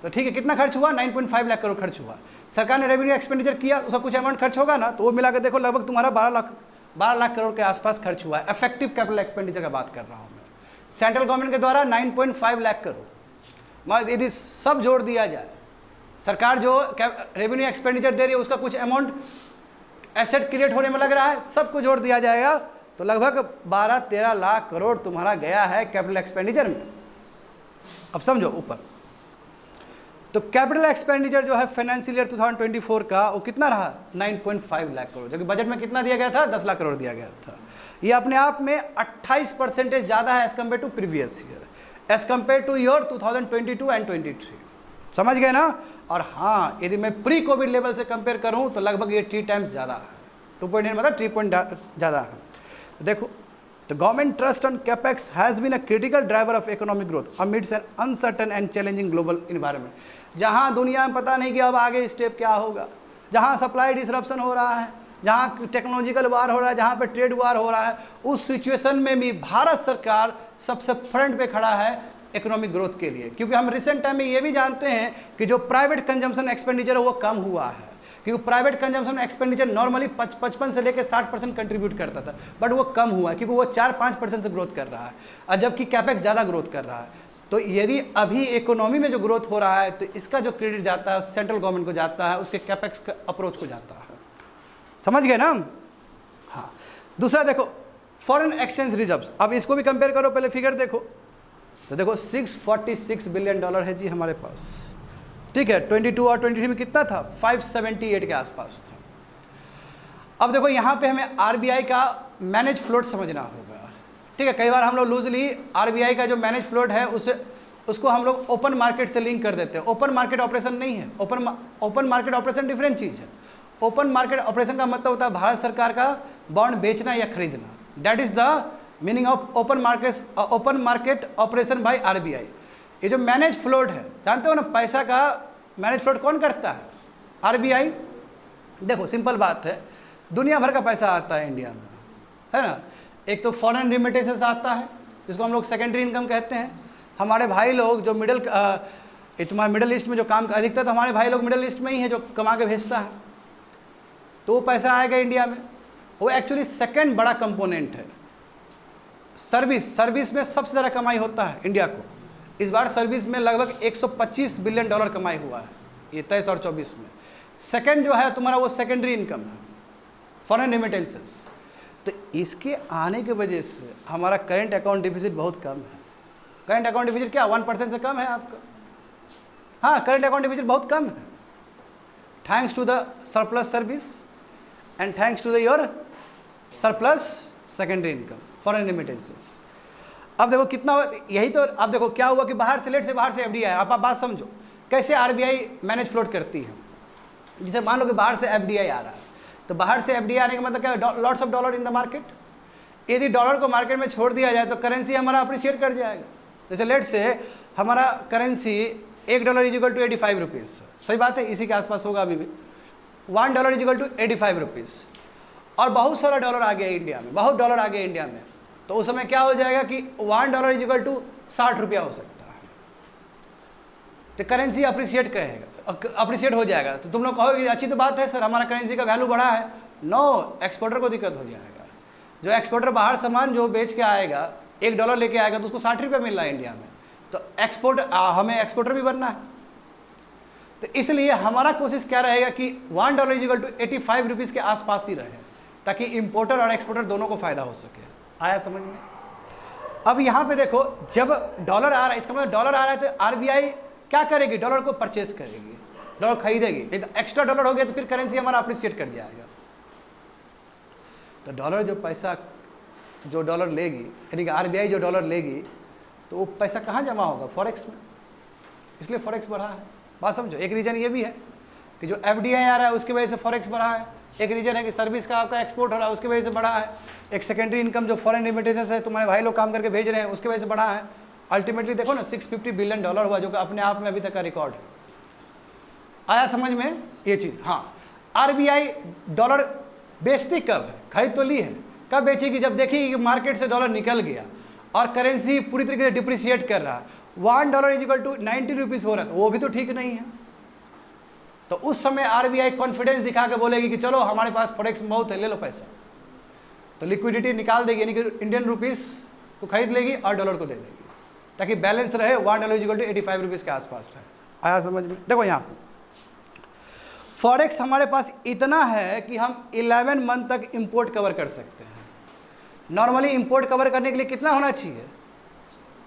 तो ठीक है कितना खर्च हुआ, 9.5 लाख करोड़ खर्च हुआ। सरकार ने रेवेन्यू एक्सपेंडिचर किया, उसका कुछ अमाउंट खर्च होगा ना, तो वो मिला के देखो लगभग तुम्हारा 12 लाख करोड़ के आसपास खर्च हुआ है। इफेक्टिव कैपिटल एक्सपेंडिचर का बात कर रहा हूँ मैं। सेंट्रल गवर्नमेंट के द्वारा 9.5 लाख करोड़, मगर यदि सब जोड़ दिया जाए, सरकार जो रेवेन्यू एक्सपेंडिचर दे रही है उसका कुछ अमाउंट एसेट क्रिएट होने में लग रहा है, सबको जोड़ दिया जाएगा तो लगभग 12-13 लाख करोड़ तुम्हारा गया है कैपिटल एक्सपेंडिचर में। अब समझो ऊपर, तो कैपिटल एक्सपेंडिचर जो है फाइनेंशियल ईयर 2024 का वो कितना रहा, 9.5 लाख करोड़, जबकि बजट में कितना दिया गया था, 10 लाख करोड़ दिया गया था। ये अपने आप में 28% ज़्यादा है as compare to previous year, as compare to year 2022 and 23। समझ गए ना। और हाँ यदि मैं प्री कोविड लेवल से कंपेयर करूँ तो लगभग ये 3 टाइम्स ज़्यादा है, 2.8 मतलब 3 पॉइंट ज़्यादा है। देखो the government trust on capex has been a critical driver of economic growth amidst an uncertain and challenging global environment। जहाँ दुनिया में पता नहीं कि अब आगे स्टेप क्या होगा, जहाँ सप्लाई डिसरप्शन हो रहा है, जहाँ टेक्नोलॉजिकल वार हो रहा है, जहाँ पे ट्रेड वार हो रहा है, उस सिचुएशन में भी भारत सरकार सबसे फ्रंट पे खड़ा है इकोनॉमिक ग्रोथ के लिए। क्योंकि हम रिसेंट टाइम में ये भी जानते हैं कि जो प्राइवेट कंजम्पशन एक्सपेंडिचर है वो कम हुआ है, क्योंकि प्राइवेट कंजम्पशन एक्सपेंडिचर नॉर्मली 55 से लेकर 60% कंट्रीब्यूट करता था, बट वो कम हुआ है क्योंकि वो 4-5% से ग्रोथ कर रहा है, और जबकि कैपेक्स ज़्यादा ग्रोथ कर रहा है। तो यदि अभी इकोनॉमी में जो ग्रोथ हो रहा है तो इसका जो क्रेडिट जाता है सेंट्रल गवर्नमेंट को जाता है, उसके कैपेक्स का अप्रोच को जाता है। समझ गए ना? हाँ। दूसरा देखो फॉरेन एक्सचेंज रिजर्व्स, अब इसको भी कंपेयर करो, पहले फिगर देखो। तो देखो $646 बिलियन है जी हमारे पास, ठीक है। 22 और 23 में कितना था? 578 के आसपास था। अब देखो यहाँ पे हमें आरबीआई का मैनेज फ्लोट समझना होगा, ठीक है। कई बार हम लोग लूजली आरबीआई का जो मैनेज फ्लोट है उसको हम लोग ओपन मार्केट से लिंक कर देते हैं। ओपन मार्केट ऑपरेशन नहीं है, ओपन मार्केट ऑपरेशन डिफरेंट चीज़ है। ओपन मार्केट ऑपरेशन का मतलब होता है भारत सरकार का बॉन्ड बेचना या खरीदना, that is the meaning of open market operation by RBI. ये जो मैनेज फ्लोट है, जानते हो ना, पैसा का मैनेज फ्लोट कौन करता है? आरबीआई। देखो सिंपल बात है, दुनिया भर का पैसा आता है इंडिया में, है ना। एक तो फॉरेन रिमिटेंसेस आता है जिसको हम लोग सेकेंडरी इनकम कहते हैं। हमारे भाई लोग जो तुम्हारे मिडिल ईस्ट में जो काम अधिकतर, तो हमारे भाई लोग मिडिल ईस्ट में ही है जो कमा के भेजता है, तो वो पैसा आएगा इंडिया में। वो एक्चुअली सेकेंड बड़ा कंपोनेंट है। सर्विस में सबसे ज़्यादा कमाई होता है इंडिया को। इस बार सर्विस में लगभग $125 बिलियन कमाई हुआ है ये 23 और 24 में। सेकेंड जो है तुम्हारा वो सेकेंडरी इनकम है, फॉरेन रिमिटेंसेस। तो इसके आने की वजह से हमारा करेंट अकाउंट डिफिसिट बहुत कम है। करेंट अकाउंट डिफिसिट क्या 1% से कम है आपका? हाँ, करेंट अकाउंट डिफिसिट बहुत कम है, thanks to the surplus service and thanks to the your surplus secondary income, foreign remittances. अब देखो कितना, यही तो। अब देखो क्या हुआ कि बाहर से एफडीआई, आप बात समझो कैसे आरबीआई मैनेज फ्लोट करती है। जैसे मान लो कि बाहर से एफडीआई आ रहा है, तो बाहर से एफडीआई आने का मतलब क्या है? Lots of dollar in the market. यदि डॉलर को मार्केट में छोड़ दिया जाए तो करेंसी हमारा अप्रिशिएट कर जाएगा। जैसे लेट से हमारा currency $1 is equal to 85 rupees, सही बात है, इसी के आसपास होगा अभी भी। $1 इज इक्वल टू 85 रुपीज़, और बहुत सारा डॉलर आ गया इंडिया में, बहुत डॉलर आ गया इंडिया में, तो उस समय क्या हो जाएगा कि $1 इज इक्वल टू 60 रुपया हो सकता है। तो करेंसी अप्रिशिएट हो जाएगा। तो तुम लोग कहोगे अच्छी तो बात है सर, हमारा करेंसी का वैल्यू बढ़ा है। नो, एक्सपोर्टर को दिक्कत हो जाएगा। जो एक्सपोर्टर बाहर सामान जो बेच के आएगा, $1 लेके आएगा, तो उसको 60 रुपया मिल रहा है इंडिया में। तो हमें एक्सपोर्टर भी बनना है। तो इसलिए हमारा कोशिश क्या रहेगा कि $1 इज इक्वल टू 85 रुपीज़ के आसपास ही रहे, ताकि इंपोर्टर और एक्सपोर्टर दोनों को फायदा हो सके। आया समझ में? अब यहाँ पे देखो, जब डॉलर आ रहा है, इसका मतलब डॉलर आ रहा है तो आरबीआई क्या करेगी? डॉलर को परचेस करेगी, डॉलर खरीदेगी। नहीं तो एक्स्ट्रा डॉलर हो गया तो फिर करेंसी हमारा अप्रिशिएट कर जाएगा। तो डॉलर जो डॉलर लेगी, यानी कि आरबीआई जो डॉलर लेगी, तो वो पैसा कहाँ जमा होगा? फॉरेक्स में। इसलिए फॉरेक्स बढ़ा है। बात समझो। एक रीज़न ये भी है कि जो एफडीआई आ रहा है उसकी वजह से फॉरेक्स बढ़ा है। एक रीज़न है कि सर्विस का आपका एक्सपोर्ट हो रहा है, उसकी वजह से बढ़ा है। एक सेकेंडरी इनकम जो फॉरेन रिमिटेंसेस है, तुम्हारे भाई लोग काम करके भेज रहे हैं, उसकी वजह से बढ़ा है। अल्टीमेटली देखो ना, $650 बिलियन हुआ, जो कि अपने आप में अभी तक का रिकॉर्ड है। आया समझ में ये चीज़? हाँ। आरबीआई डॉलर बेचती कब है? खरीद तो ली है, कब बेचेगी? जब देखेगी कि मार्केट से डॉलर निकल गया और करेंसी पूरी तरीके से डिप्रिशिएट कर रहा है, $1 इज इक्वल टू 90 रुपीज़ हो रहा है, तो वो भी तो ठीक नहीं है। तो उस समय आरबीआई कॉन्फिडेंस दिखा के बोलेगी कि चलो हमारे पास फॉरेक्स बहुत है, ले लो पैसा। तो लिक्विडिटी निकाल देगी, यानी कि इंडियन रुपीज़ को खरीद लेगी और डॉलर को दे देगी, ताकि बैलेंस रहे, $1 इज इक्वल टू 85 रुपीज़ के आसपास रहे। आया समझ में? देखो यहाँ पर फॉरेक्स हमारे पास इतना है कि हम 11 मंथ तक इंपोर्ट कवर कर सकते हैं। नॉर्मली इंपोर्ट कवर करने के लिए कितना होना चाहिए?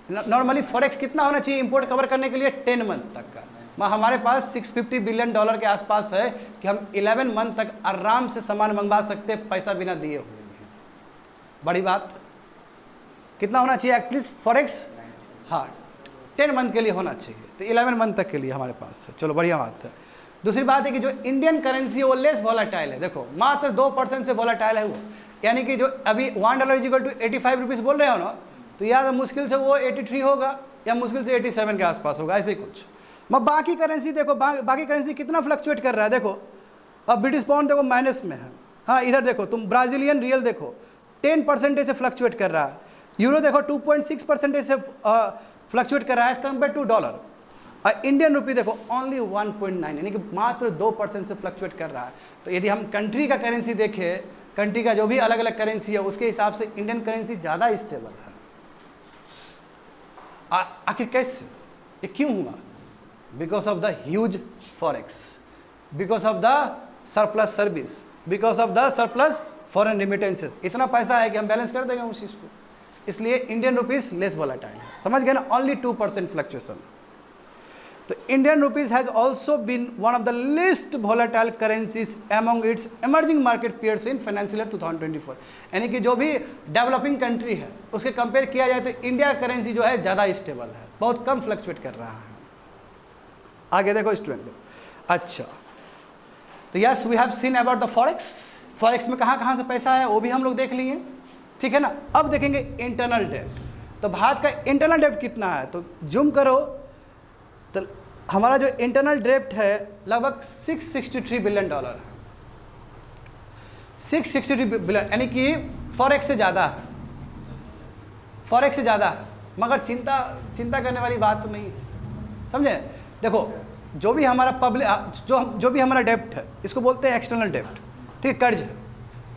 नॉर्मली फॉरेक्स कितना होना चाहिए इंपोर्ट कवर करने के लिए? 10 मंथ तक का। हमारे पास $650 बिलियन के आसपास है कि हम 11 मंथ तक आराम से सामान मंगवा सकते हैं, पैसा बिना दिए हुए भी। बड़ी बात। कितना होना चाहिए एटलीस्ट फॉरेक्स? हाँ, 10 मंथ के लिए होना चाहिए। तो 11 मंथ तक के लिए हमारे पास है। चलो बढ़िया बात है। दूसरी बात है कि जो इंडियन करेंसी है वो लेस वॉलेटाइल है। देखो मात्र 2% से वॉलेटाइल है वो, यानी कि जो अभी $1 इज इक्वल टू 85 रुपीज़ बोल रहे हो ना, तो या तो मुश्किल से वो 83 होगा या मुश्किल से 87 के आसपास होगा, ऐसे ही कुछ। मैं बाकी करेंसी देखो, बाकी करेंसी कितना फ्लक्चुएट कर रहा है। देखो अब ब्रिटिश पाउंड देखो माइनस में है। हाँ इधर देखो तुम ब्राज़ीलियन रियल देखो 10% से फ्लक्चुएट कर रहा है। यूरो देखो 2.6% से फ्लक्चुएट कर रहा है एज कम्पेयर टू डॉलर। और इंडियन रुपी देखो ओनली 1.9 यानी कि मात्र 2% से फ्लक्चुएट कर रहा है। तो यदि हम कंट्री का करेंसी देखें, कंट्री का जो भी अलग अलग करेंसी है उसके हिसाब से इंडियन करेंसी ज़्यादा स्टेबल है। आखिर कैसे, ये क्यों हुआ? Because of the huge forex, because of the surplus service, because of the surplus foreign remittances. इतना पैसा है कि हम बैलेंस कर देंगे उस चीज़ को, इसलिए इंडियन रुपीज़ लेस वॉलेटाइल है। समझ गए ना? Only 2% fluctuation. तो Indian rupees has also been one of the least volatile currencies among its emerging market peers in financial year 2024। यानी कि जो भी डेवलपिंग कंट्री है उसके कंपेयर किया जाए तो इंडिया करेंसी जो है ज़्यादा स्टेबल है, बहुत कम फ्लक्चुएट कर रहा है। आगे देखो स्टूडेंट लोग। अच्छा, तो yes we have seen about the forex. Forex में कहाँ कहाँ से पैसा है वो भी हम लोग देख लिए, ठीक है ना। अब देखेंगे इंटरनल डेब्ट। तो भारत का इंटरनल डेब्ट कितना है, तो जूम करो तो हमारा जो इंटरनल डेब्ट है लगभग $663 बिलियन है। 663 बिलियन यानी कि फॉरेक्स से ज़्यादा है, फॉरेक्स से ज़्यादा है। मगर चिंता करने वाली बात तो नहीं है, समझे। देखो जो भी हमारा जो भी हमारा डेब्ट है इसको बोलते हैं एक्सटर्नल डेब्ट, ठीक, कर्ज है।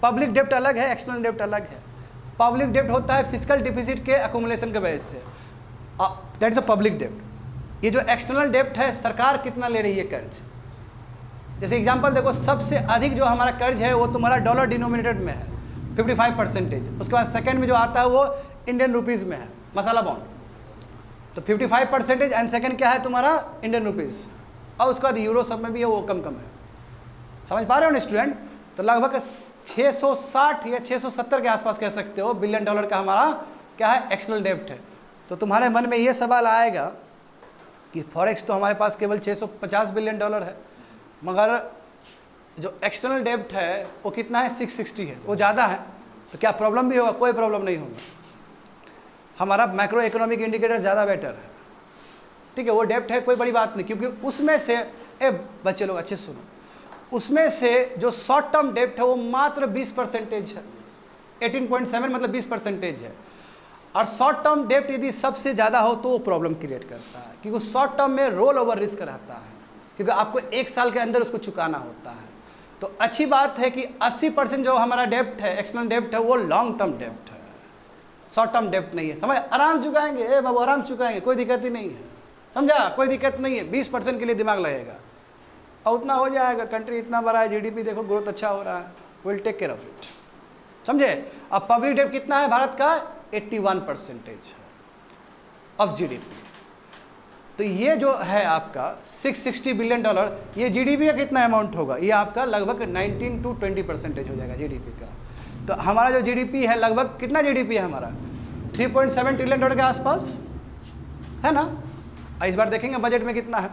पब्लिक डेब्ट अलग है, एक्सटर्नल डेब्ट अलग है। पब्लिक डेब्ट होता है फिजिकल डिफिसिट के अकोमुलेशन के वजह से, दैट इज अ पब्लिक डेब्ट। ये जो एक्सटर्नल डेब्ट है सरकार कितना ले रही है कर्ज। जैसे एग्जांपल देखो, सबसे अधिक जो हमारा कर्ज है वो तुम्हारा डॉलर डिनोमिनेटेड में है 55%। उसके बाद सेकंड में जो आता है वो इंडियन रुपीज़ में है, मसाला बॉन्ड। तो 55% एंड सेकंड क्या है तुम्हारा इंडियन रुपीज़, और उसके बाद यूरो सब में भी है, वो कम है। समझ पा रहे हो ना स्टूडेंट। तो लगभग 660 या 670 के आसपास कह सकते हो बिलियन डॉलर का हमारा क्या है, एक्सटर्नल डेब्ट है। तो तुम्हारे मन में ये सवाल आएगा कि फॉरेक्स तो हमारे पास केवल 650 बिलियन डॉलर है, मगर जो एक्सटर्नल डेब्ट है वो कितना है, 660 है, वो ज़्यादा है। तो क्या प्रॉब्लम भी होगा? कोई प्रॉब्लम नहीं होगा। हमारा मैक्रो इकोनॉमिक इंडिकेटर ज़्यादा बेटर है, ठीक है। वो डेब्ट है, कोई बड़ी बात नहीं, क्योंकि उसमें से बच्चे लोग अच्छे सुनो, उसमें से जो शॉर्ट टर्म डेब्ट है वो मात्र 20% है, 18.7 मतलब 20% है। और शॉर्ट टर्म डेब्ट यदि सबसे ज़्यादा हो तो वो प्रॉब्लम क्रिएट करता है, क्योंकि शॉर्ट टर्म में रोल ओवर रिस्क रहता है, क्योंकि आपको 1 साल के अंदर उसको चुकाना होता है। तो अच्छी बात है कि 80% जो हमारा डेब्ट है, एक्सटर्नल डेब्ट है, वो लॉन्ग टर्म डेब्ट है, शॉर्ट टर्म डेब्ट नहीं है। समझ, आराम चुकाएंगे, बाबू आराम चुकाएंगे, कोई दिक्कत ही नहीं है, समझा, कोई दिक्कत नहीं है। 20% के लिए दिमाग लगेगा और उतना हो जाएगा। कंट्री इतना बड़ा है, जीडीपी देखो ग्रोथ अच्छा हो रहा है, will take care of it, समझे। अब पब्लिक डेब्ट कितना है भारत का, 81% ऑफ जीडीपी। तो ये जो है आपका $660 बिलियन, ये जीडीपी का कितना अमाउंट होगा, ये आपका लगभग 19 to 20% हो जाएगा जीडीपी का। तो हमारा जो जीडीपी है लगभग कितना जीडीपी है हमारा, $3.7 ट्रिलियन के आसपास है ना। इस बार देखेंगे बजट में कितना है।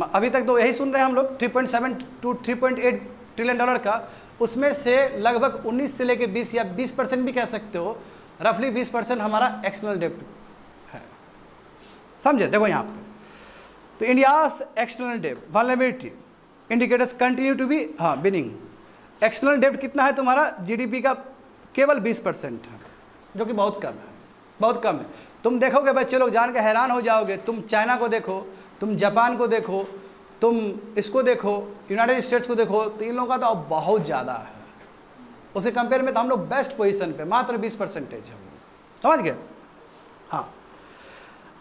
अभी तक तो यही सुन रहे हैं हम लोग 3.7 to 3.8 ट्रिलियन डॉलर का। उसमें से लगभग 19 से लेके 20 या 20% भी कह सकते हो, रफली 20% हमारा एक्सटर्नल डेब्ट है, समझे। देखो यहाँ पे तो इंडियाज एक्सटर्नल डेब्ट vulnerability indicators continue to be benign. External डेब्ट कितना है तुम्हारा, जीडीपी का केवल 20% है, जो कि बहुत कम है, बहुत कम है। तुम देखोगे बच्चे लोग जान के हैरान हो जाओगे। तुम चाइना को देखो, तुम जापान को देखो, तुम इसको देखो, यूनाइटेड स्टेट्स को देखो, तो इन लोगों का तो अब बहुत ज़्यादा है। उसे कंपेयर में तो हम लोग बेस्ट पोजीशन पे, मात्र 20% है, समझ गए। हाँ,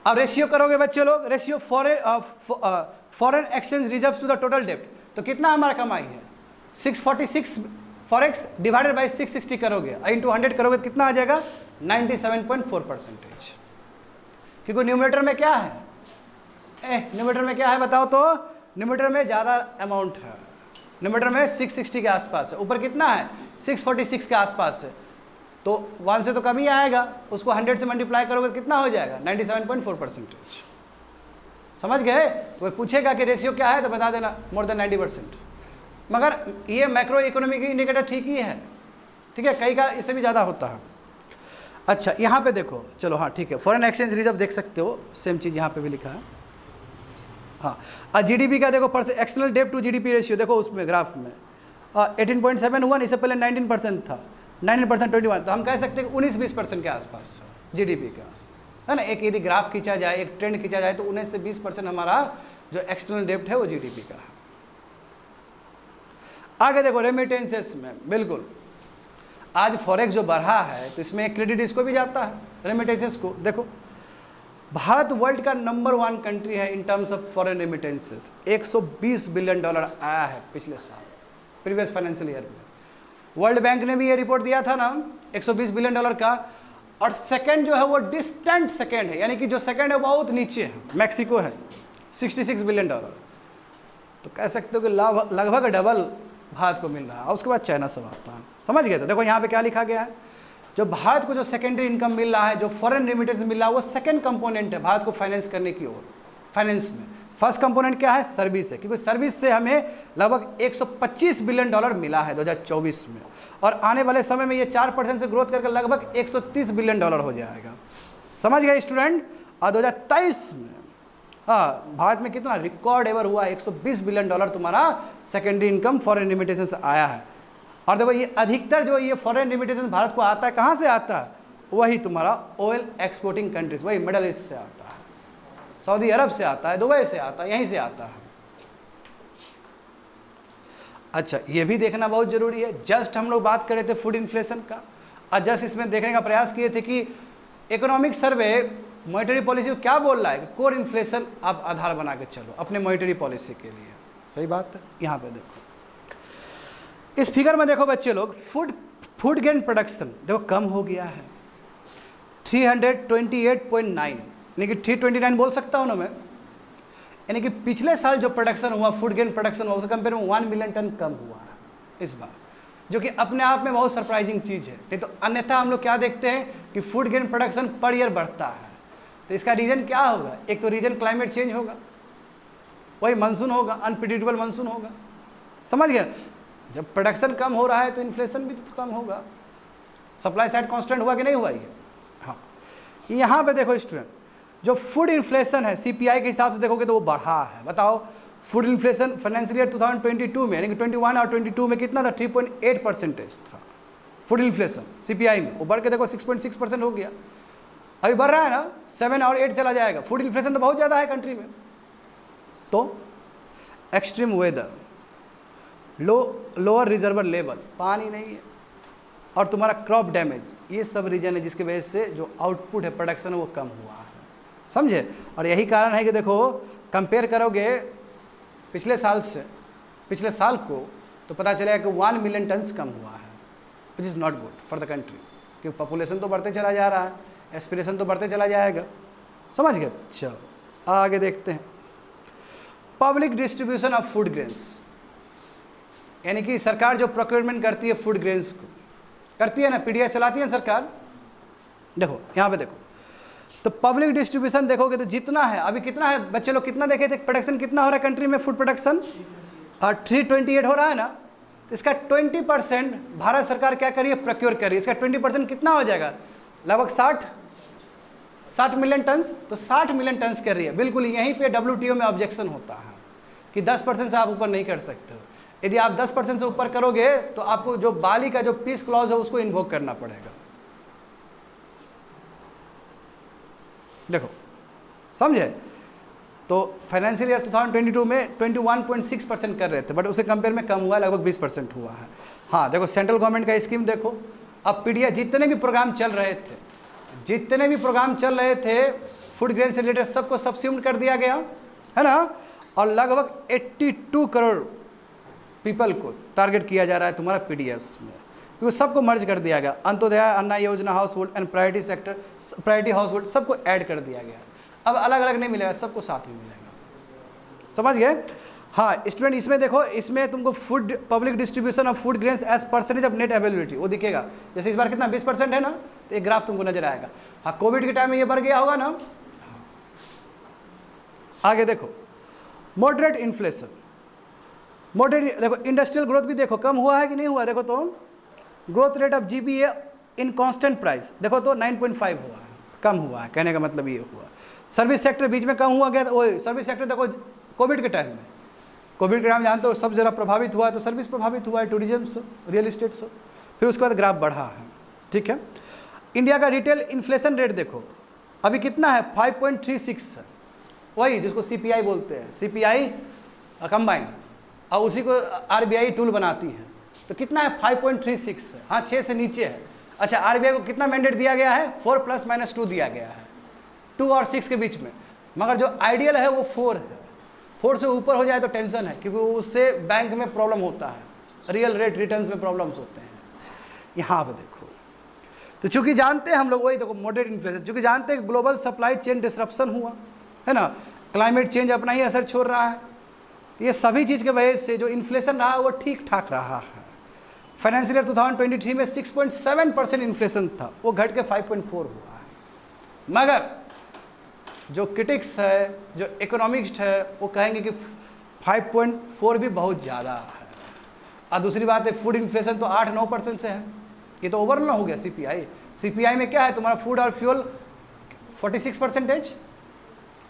अब रेशियो करोगे बच्चे लोग, ratio foreign exchange reserves to the total डेब्ट, तो कितना हमारा कमाई है, 646 फॉरेक्स डिवाइडेड बाई 660 करोगे, इंटू 100 करोगे तो कितना आ जाएगा, 97.4%। क्योंकि न्यूमरेटर में क्या है, न्यूमरेटर में क्या है बताओ तो, न्यूमरेटर में ज़्यादा अमाउंट है, न्यूमरेटर में 660 के आसपास है, ऊपर कितना है 646 के आसपास है। तो 1 से तो कम ही आएगा, उसको 100 से मल्टीप्लाई करोगे तो कितना हो जाएगा, 97.4%। समझ गए। कोई पूछेगा कि रेशियो क्या है तो बता देना मोर देन 90%। मगर ये मैक्रो इकोनॉमिक इंडिकेटर ठीक ही है, ठीक है, कई का इससे भी ज़्यादा होता है। अच्छा यहाँ पे देखो, चलो हाँ ठीक है, फॉरेन एक्सचेंज रिजर्व देख सकते हो, सेम चीज़ यहाँ पे भी लिखा है। हाँ, और जीडीपी का देखो एक्सटर्नल डेब्ट टू जीडीपी रेशियो देखो उसमें ग्राफ में, 18.7 हुआ, इससे पहले 19% था, 19% 21, तो हम कह सकते हैं कि 19-20% के आसपास जीडीपी का, है ना। एक यदि ग्राफ खींचा जाए, एक ट्रेंड खींचा जाए, तो 19 से 20% हमारा जो एक्सटर्नल डेब्ट है वो जीडीपी का है। आगे देखो रेमिटेंसेस में, बिल्कुल आज फॉरेक्स जो बढ़ा है तो इसमें क्रेडिट इसको भी जाता है, रेमिटेंसेस को। देखो भारत वर्ल्ड का नंबर 1 कंट्री है in terms of foreign remittances. $120 billion आया है पिछले साल, प्रीवियस फाइनेंशियल ईयर में। वर्ल्ड बैंक ने भी ये रिपोर्ट दिया था ना, $120 बिलियन का। और सेकंड जो है वो डिस्टेंट सेकंड है, यानी कि जो सेकंड है बहुत नीचे है, मैक्सिको है, $66 बिलियन। तो कह सकते हो कि लगभग डबल भारत को मिल रहा है। और उसके बाद चाइना सब आता है, समझ गए। तो देखो यहाँ पे क्या लिखा गया है, जो भारत को जो सेकेंडरी इनकम मिल रहा है, जो फॉरेन रेमिटेंस मिल रहा है, वो सेकंड कंपोनेंट है भारत को फाइनेंस करने की ओर, फाइनेंस में। फर्स्ट कंपोनेंट क्या है, सर्विस है, क्योंकि सर्विस से हमें लगभग $125 बिलियन मिला है 2024 में, और आने वाले समय में ये 4% से ग्रोथ करके लगभग $130 बिलियन हो जाएगा। समझ गए स्टूडेंट। और 2023 में हाँ भारत में कितना रिकॉर्ड एवर हुआ, $120 बिलियन तुम्हारा सेकेंडरी इनकम फॉरेन रेमिटेंस से आया है। और देखो ये अधिकतर जो ये फॉरेन रेमिटेंस भारत को आता है, कहाँ से आता है, वही तुम्हारा ऑयल एक्सपोर्टिंग कंट्रीज, वही मिडल ईस्ट से आता है, सऊदी अरब से आता है, दुबई से आता है, यहीं से आता है। अच्छा ये भी देखना बहुत जरूरी है। जस्ट हम लोग बात कर रहे थे फूड इन्फ्लेशन का, और जस्ट इसमें देखने का प्रयास किए थे कि इकोनॉमिक सर्वे मॉनेटरी पॉलिसी को क्या बोल रहा है कि कोर इन्फ्लेशन आप आधार बना के चलो अपने मॉनेटरी पॉलिसी के लिए। सही बात है। यहाँ पे देखो इस फिगर में देखो बच्चे लोग, फूड गेन प्रोडक्शन देखो कम हो गया है 328.9, यानी कि 329 बोल सकता हूँ ना मैं, यानी कि पिछले साल जो प्रोडक्शन हुआ, फूड गेन प्रोडक्शन हुआ, उसके कंपेयर में 1 मिलियन टन कम हुआ है इस बार, जो कि अपने आप में बहुत सरप्राइजिंग चीज़ है। नहीं तो अन्यथा हम लोग क्या देखते हैं कि food gain production per year बढ़ता है। तो इसका रीज़न क्या होगा, एक तो रीज़न क्लाइमेट चेंज होगा, वही मानसून होगा, अनप्रिडिक्टेबल मानसून होगा। समझ गए। जब प्रोडक्शन कम हो रहा है तो इन्फ्लेशन भी तो कम होगा। सप्लाई साइड कांस्टेंट हुआ कि नहीं हुआ ये। हाँ यहाँ पे देखो स्टूडेंट, जो फूड इन्फ्लेशन है सीपीआई के हिसाब से देखोगे तो वो बढ़ा है। बताओ फूड इन्फ्लेशन फाइनेंशियल ईयर 2022 में, यानी कि 21 और 22 में कितना था, 3.8% था फूड इन्फ्लेशन सीपीआई में। वो बढ़ के देखो 6.6% हो गया। अभी बढ़ रहा है ना, 7 और 8 चला जाएगा। फूड इन्फ्लेशन तो बहुत ज़्यादा है कंट्री में। तो extreme weather, lower reservoir level, पानी नहीं है, और तुम्हारा क्रॉप डैमेज, ये सब रीजन है जिसकी वजह से जो आउटपुट है, प्रोडक्शन है, वो कम हुआ है। समझे। और यही कारण है कि देखो कंपेयर करोगे पिछले साल से पिछले साल को, तो पता चलेगा कि 1 मिलियन टन्स कम हुआ है, which is not good for the country, क्योंकि पॉपुलेशन तो बढ़ते चला जा रहा है, एस्पिरेशन तो बढ़ते चला जाएगा। समझ गए। चलो आगे देखते हैं। Public distribution of food grains, यानी कि सरकार जो प्रोक्योरमेंट करती है फूड ग्रेन्स को, करती है ना, पीडीएस चलाती है सरकार। देखो यहाँ पे देखो, तो पब्लिक डिस्ट्रीब्यूशन देखोगे तो जितना है, अभी कितना है बच्चे लोग, कितना देखे थे, प्रोडक्शन कितना हो रहा है कंट्री में, फूड प्रोडक्शन 328 हो रहा है ना। तो इसका 20% भारत सरकार क्या करिए, प्रोक्योर करिए। इसका 20% कितना हो जाएगा, लगभग 60 मिलियन टन्स। तो 60 मिलियन टन्स कर रही है। बिल्कुल यहीं पे WTO में ऑब्जेक्शन होता है कि 10% से आप ऊपर नहीं कर सकते हो। यदि आप 10% से ऊपर करोगे तो आपको जो बाली का जो पीस क्लॉज है उसको इन्वोक करना पड़ेगा। देखो समझे। तो फाइनेंशियल ईयर 2022 में 21.6% कर रहे थे, बट उसे कंपेयर में कम हुआ, लगभग 20% हुआ है। हाँ देखो सेंट्रल गवर्नमेंट का स्कीम देखो, अब पीडीएस जितने भी प्रोग्राम चल रहे थे फूड ग्रेन से रिलेटेड सबको सब्सिड्यूट कर दिया गया है ना, और लगभग 82 करोड़ पीपल को टारगेट किया जा रहा है तुम्हारा पीडीएस में, क्योंकि सबको मर्ज कर दिया गया। अंत्योदय अन्ना योजना, house hold and priority sector, priority house hold सबको ऐड कर दिया गया। अब अलग अलग नहीं मिलेगा, सबको साथ में मिलेगा। समझ गए। हाँ स्टूडेंट, इसमें देखो, इसमें तुमको food public distribution of food grains as percentage of net availability वो दिखेगा। जैसे इस बार कितना 20% है ना, तो एक ग्राफ तुमको नजर आएगा। हाँ कोविड के टाइम में ये बढ़ गया होगा ना। आगे देखो मॉडरेट इन्फ्लेशन, मॉडरेट देखो इंडस्ट्रियल ग्रोथ भी देखो कम हुआ है कि नहीं हुआ। देखो तो growth rate of GBA in constant price देखो तो 9.5 हुआ है, कम हुआ है। कहने का मतलब ये हुआ। सर्विस सेक्टर बीच में कम हुआ गया, वो सर्विस सेक्टर देखो कोविड के टाइम में कोविड के टाइम जानते हो सब जरा प्रभावित हुआ है, तो सर्विस प्रभावित हुआ है, टूरिज्म से, रियल इस्टेट से, फिर उसके बाद ग्राफ बढ़ा है। ठीक है, इंडिया का रिटेल इन्फ्लेशन रेट देखो अभी कितना है, 5.36 है, वही जिसको CPI बोलते हैं, CPI कंबाइन, और उसी को RBI टूल बनाती है, तो कितना है 5.36 है, हाँ 6 से नीचे है। अच्छा, RBI को कितना मैंडेट दिया गया है, 4 + -2 दिया गया है, 2 और 6 के बीच में, मगर जो आइडियल है वो 4 है। 4 से ऊपर हो जाए तो टेंशन है, क्योंकि उससे बैंक में प्रॉब्लम होता है, रियल रेट रिटर्न्स में प्रॉब्लम्स होते हैं। यहाँ पर देखो, तो चूंकि जानते हैं हम लोग, वही देखो मॉडरेट इन्फ्लेशन, चूंकि जानते हैं ग्लोबल सप्लाई चेन डिसरप्शन हुआ है ना, क्लाइमेट चेंज अपना ही असर छोड़ रहा है, तो ये सभी चीज़ के वजह से जो इन्फ्लेशन रहा वो ठीक ठाक रहा है। फाइनेंशियल ईयर 2023 में 6.7% इन्फ्लेशन था, वो घट के 5.4 हुआ है। मगर जो क्रिटिक्स है, जो इकोनॉमिस्ट है, वो कहेंगे कि 5.4 भी बहुत ज़्यादा है। और दूसरी बात है, फूड इन्फ्लेशन तो 8-9% से है, ये तो ओवर ना हो गया। CPI में क्या है तुम्हारा, फूड और फ्यूल 46%।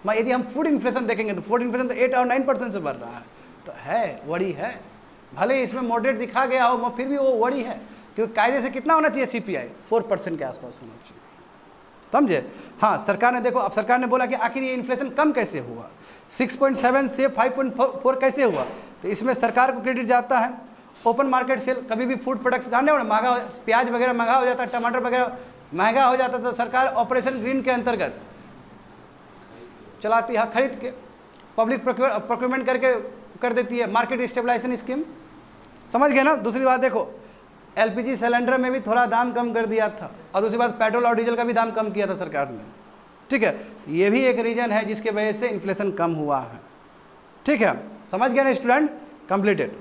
यदि हम फूड इन्फ्लेशन देखेंगे तो फूड इन्फ्लेशन तो 8 और 9% से बढ़ रहा है, तो है वड़ी है, भले इसमें मॉडरेट दिखा गया हो, फिर भी वो वड़ी है, क्योंकि कायदे से कितना होना चाहिए, CPI 4% के आसपास होना चाहिए, समझे। हाँ, सरकार ने देखो, अब सरकार ने बोला कि आखिर ये इन्फ्लेशन कम कैसे हुआ, 6.7 से 5.4 कैसे हुआ, तो इसमें सरकार को क्रेडिट जाता है। ओपन मार्केट सेल, कभी भी फूड प्रोडक्ट्स खाने हो ना महंगा, प्याज वगैरह महंगा हो जाता है, टमाटर वगैरह महंगा हो जाता है, तो सरकार ऑपरेशन ग्रीन के अंतर्गत चलाती है, खरीद के पब्लिक प्रोक्योरमेंट करके कर देती है, मार्केट स्टेबलाइजेशन स्कीम, समझ गए ना। दूसरी बात देखो, LPG सिलेंडर में भी थोड़ा दाम कम कर दिया था, और दूसरी बात पेट्रोल और डीजल का भी दाम कम किया था सरकार ने। ठीक है, ये भी एक रीजन है जिसके वजह से इन्फ्लेशन कम हुआ है। ठीक है, समझ गए ना स्टूडेंट, कंप्लीटेड।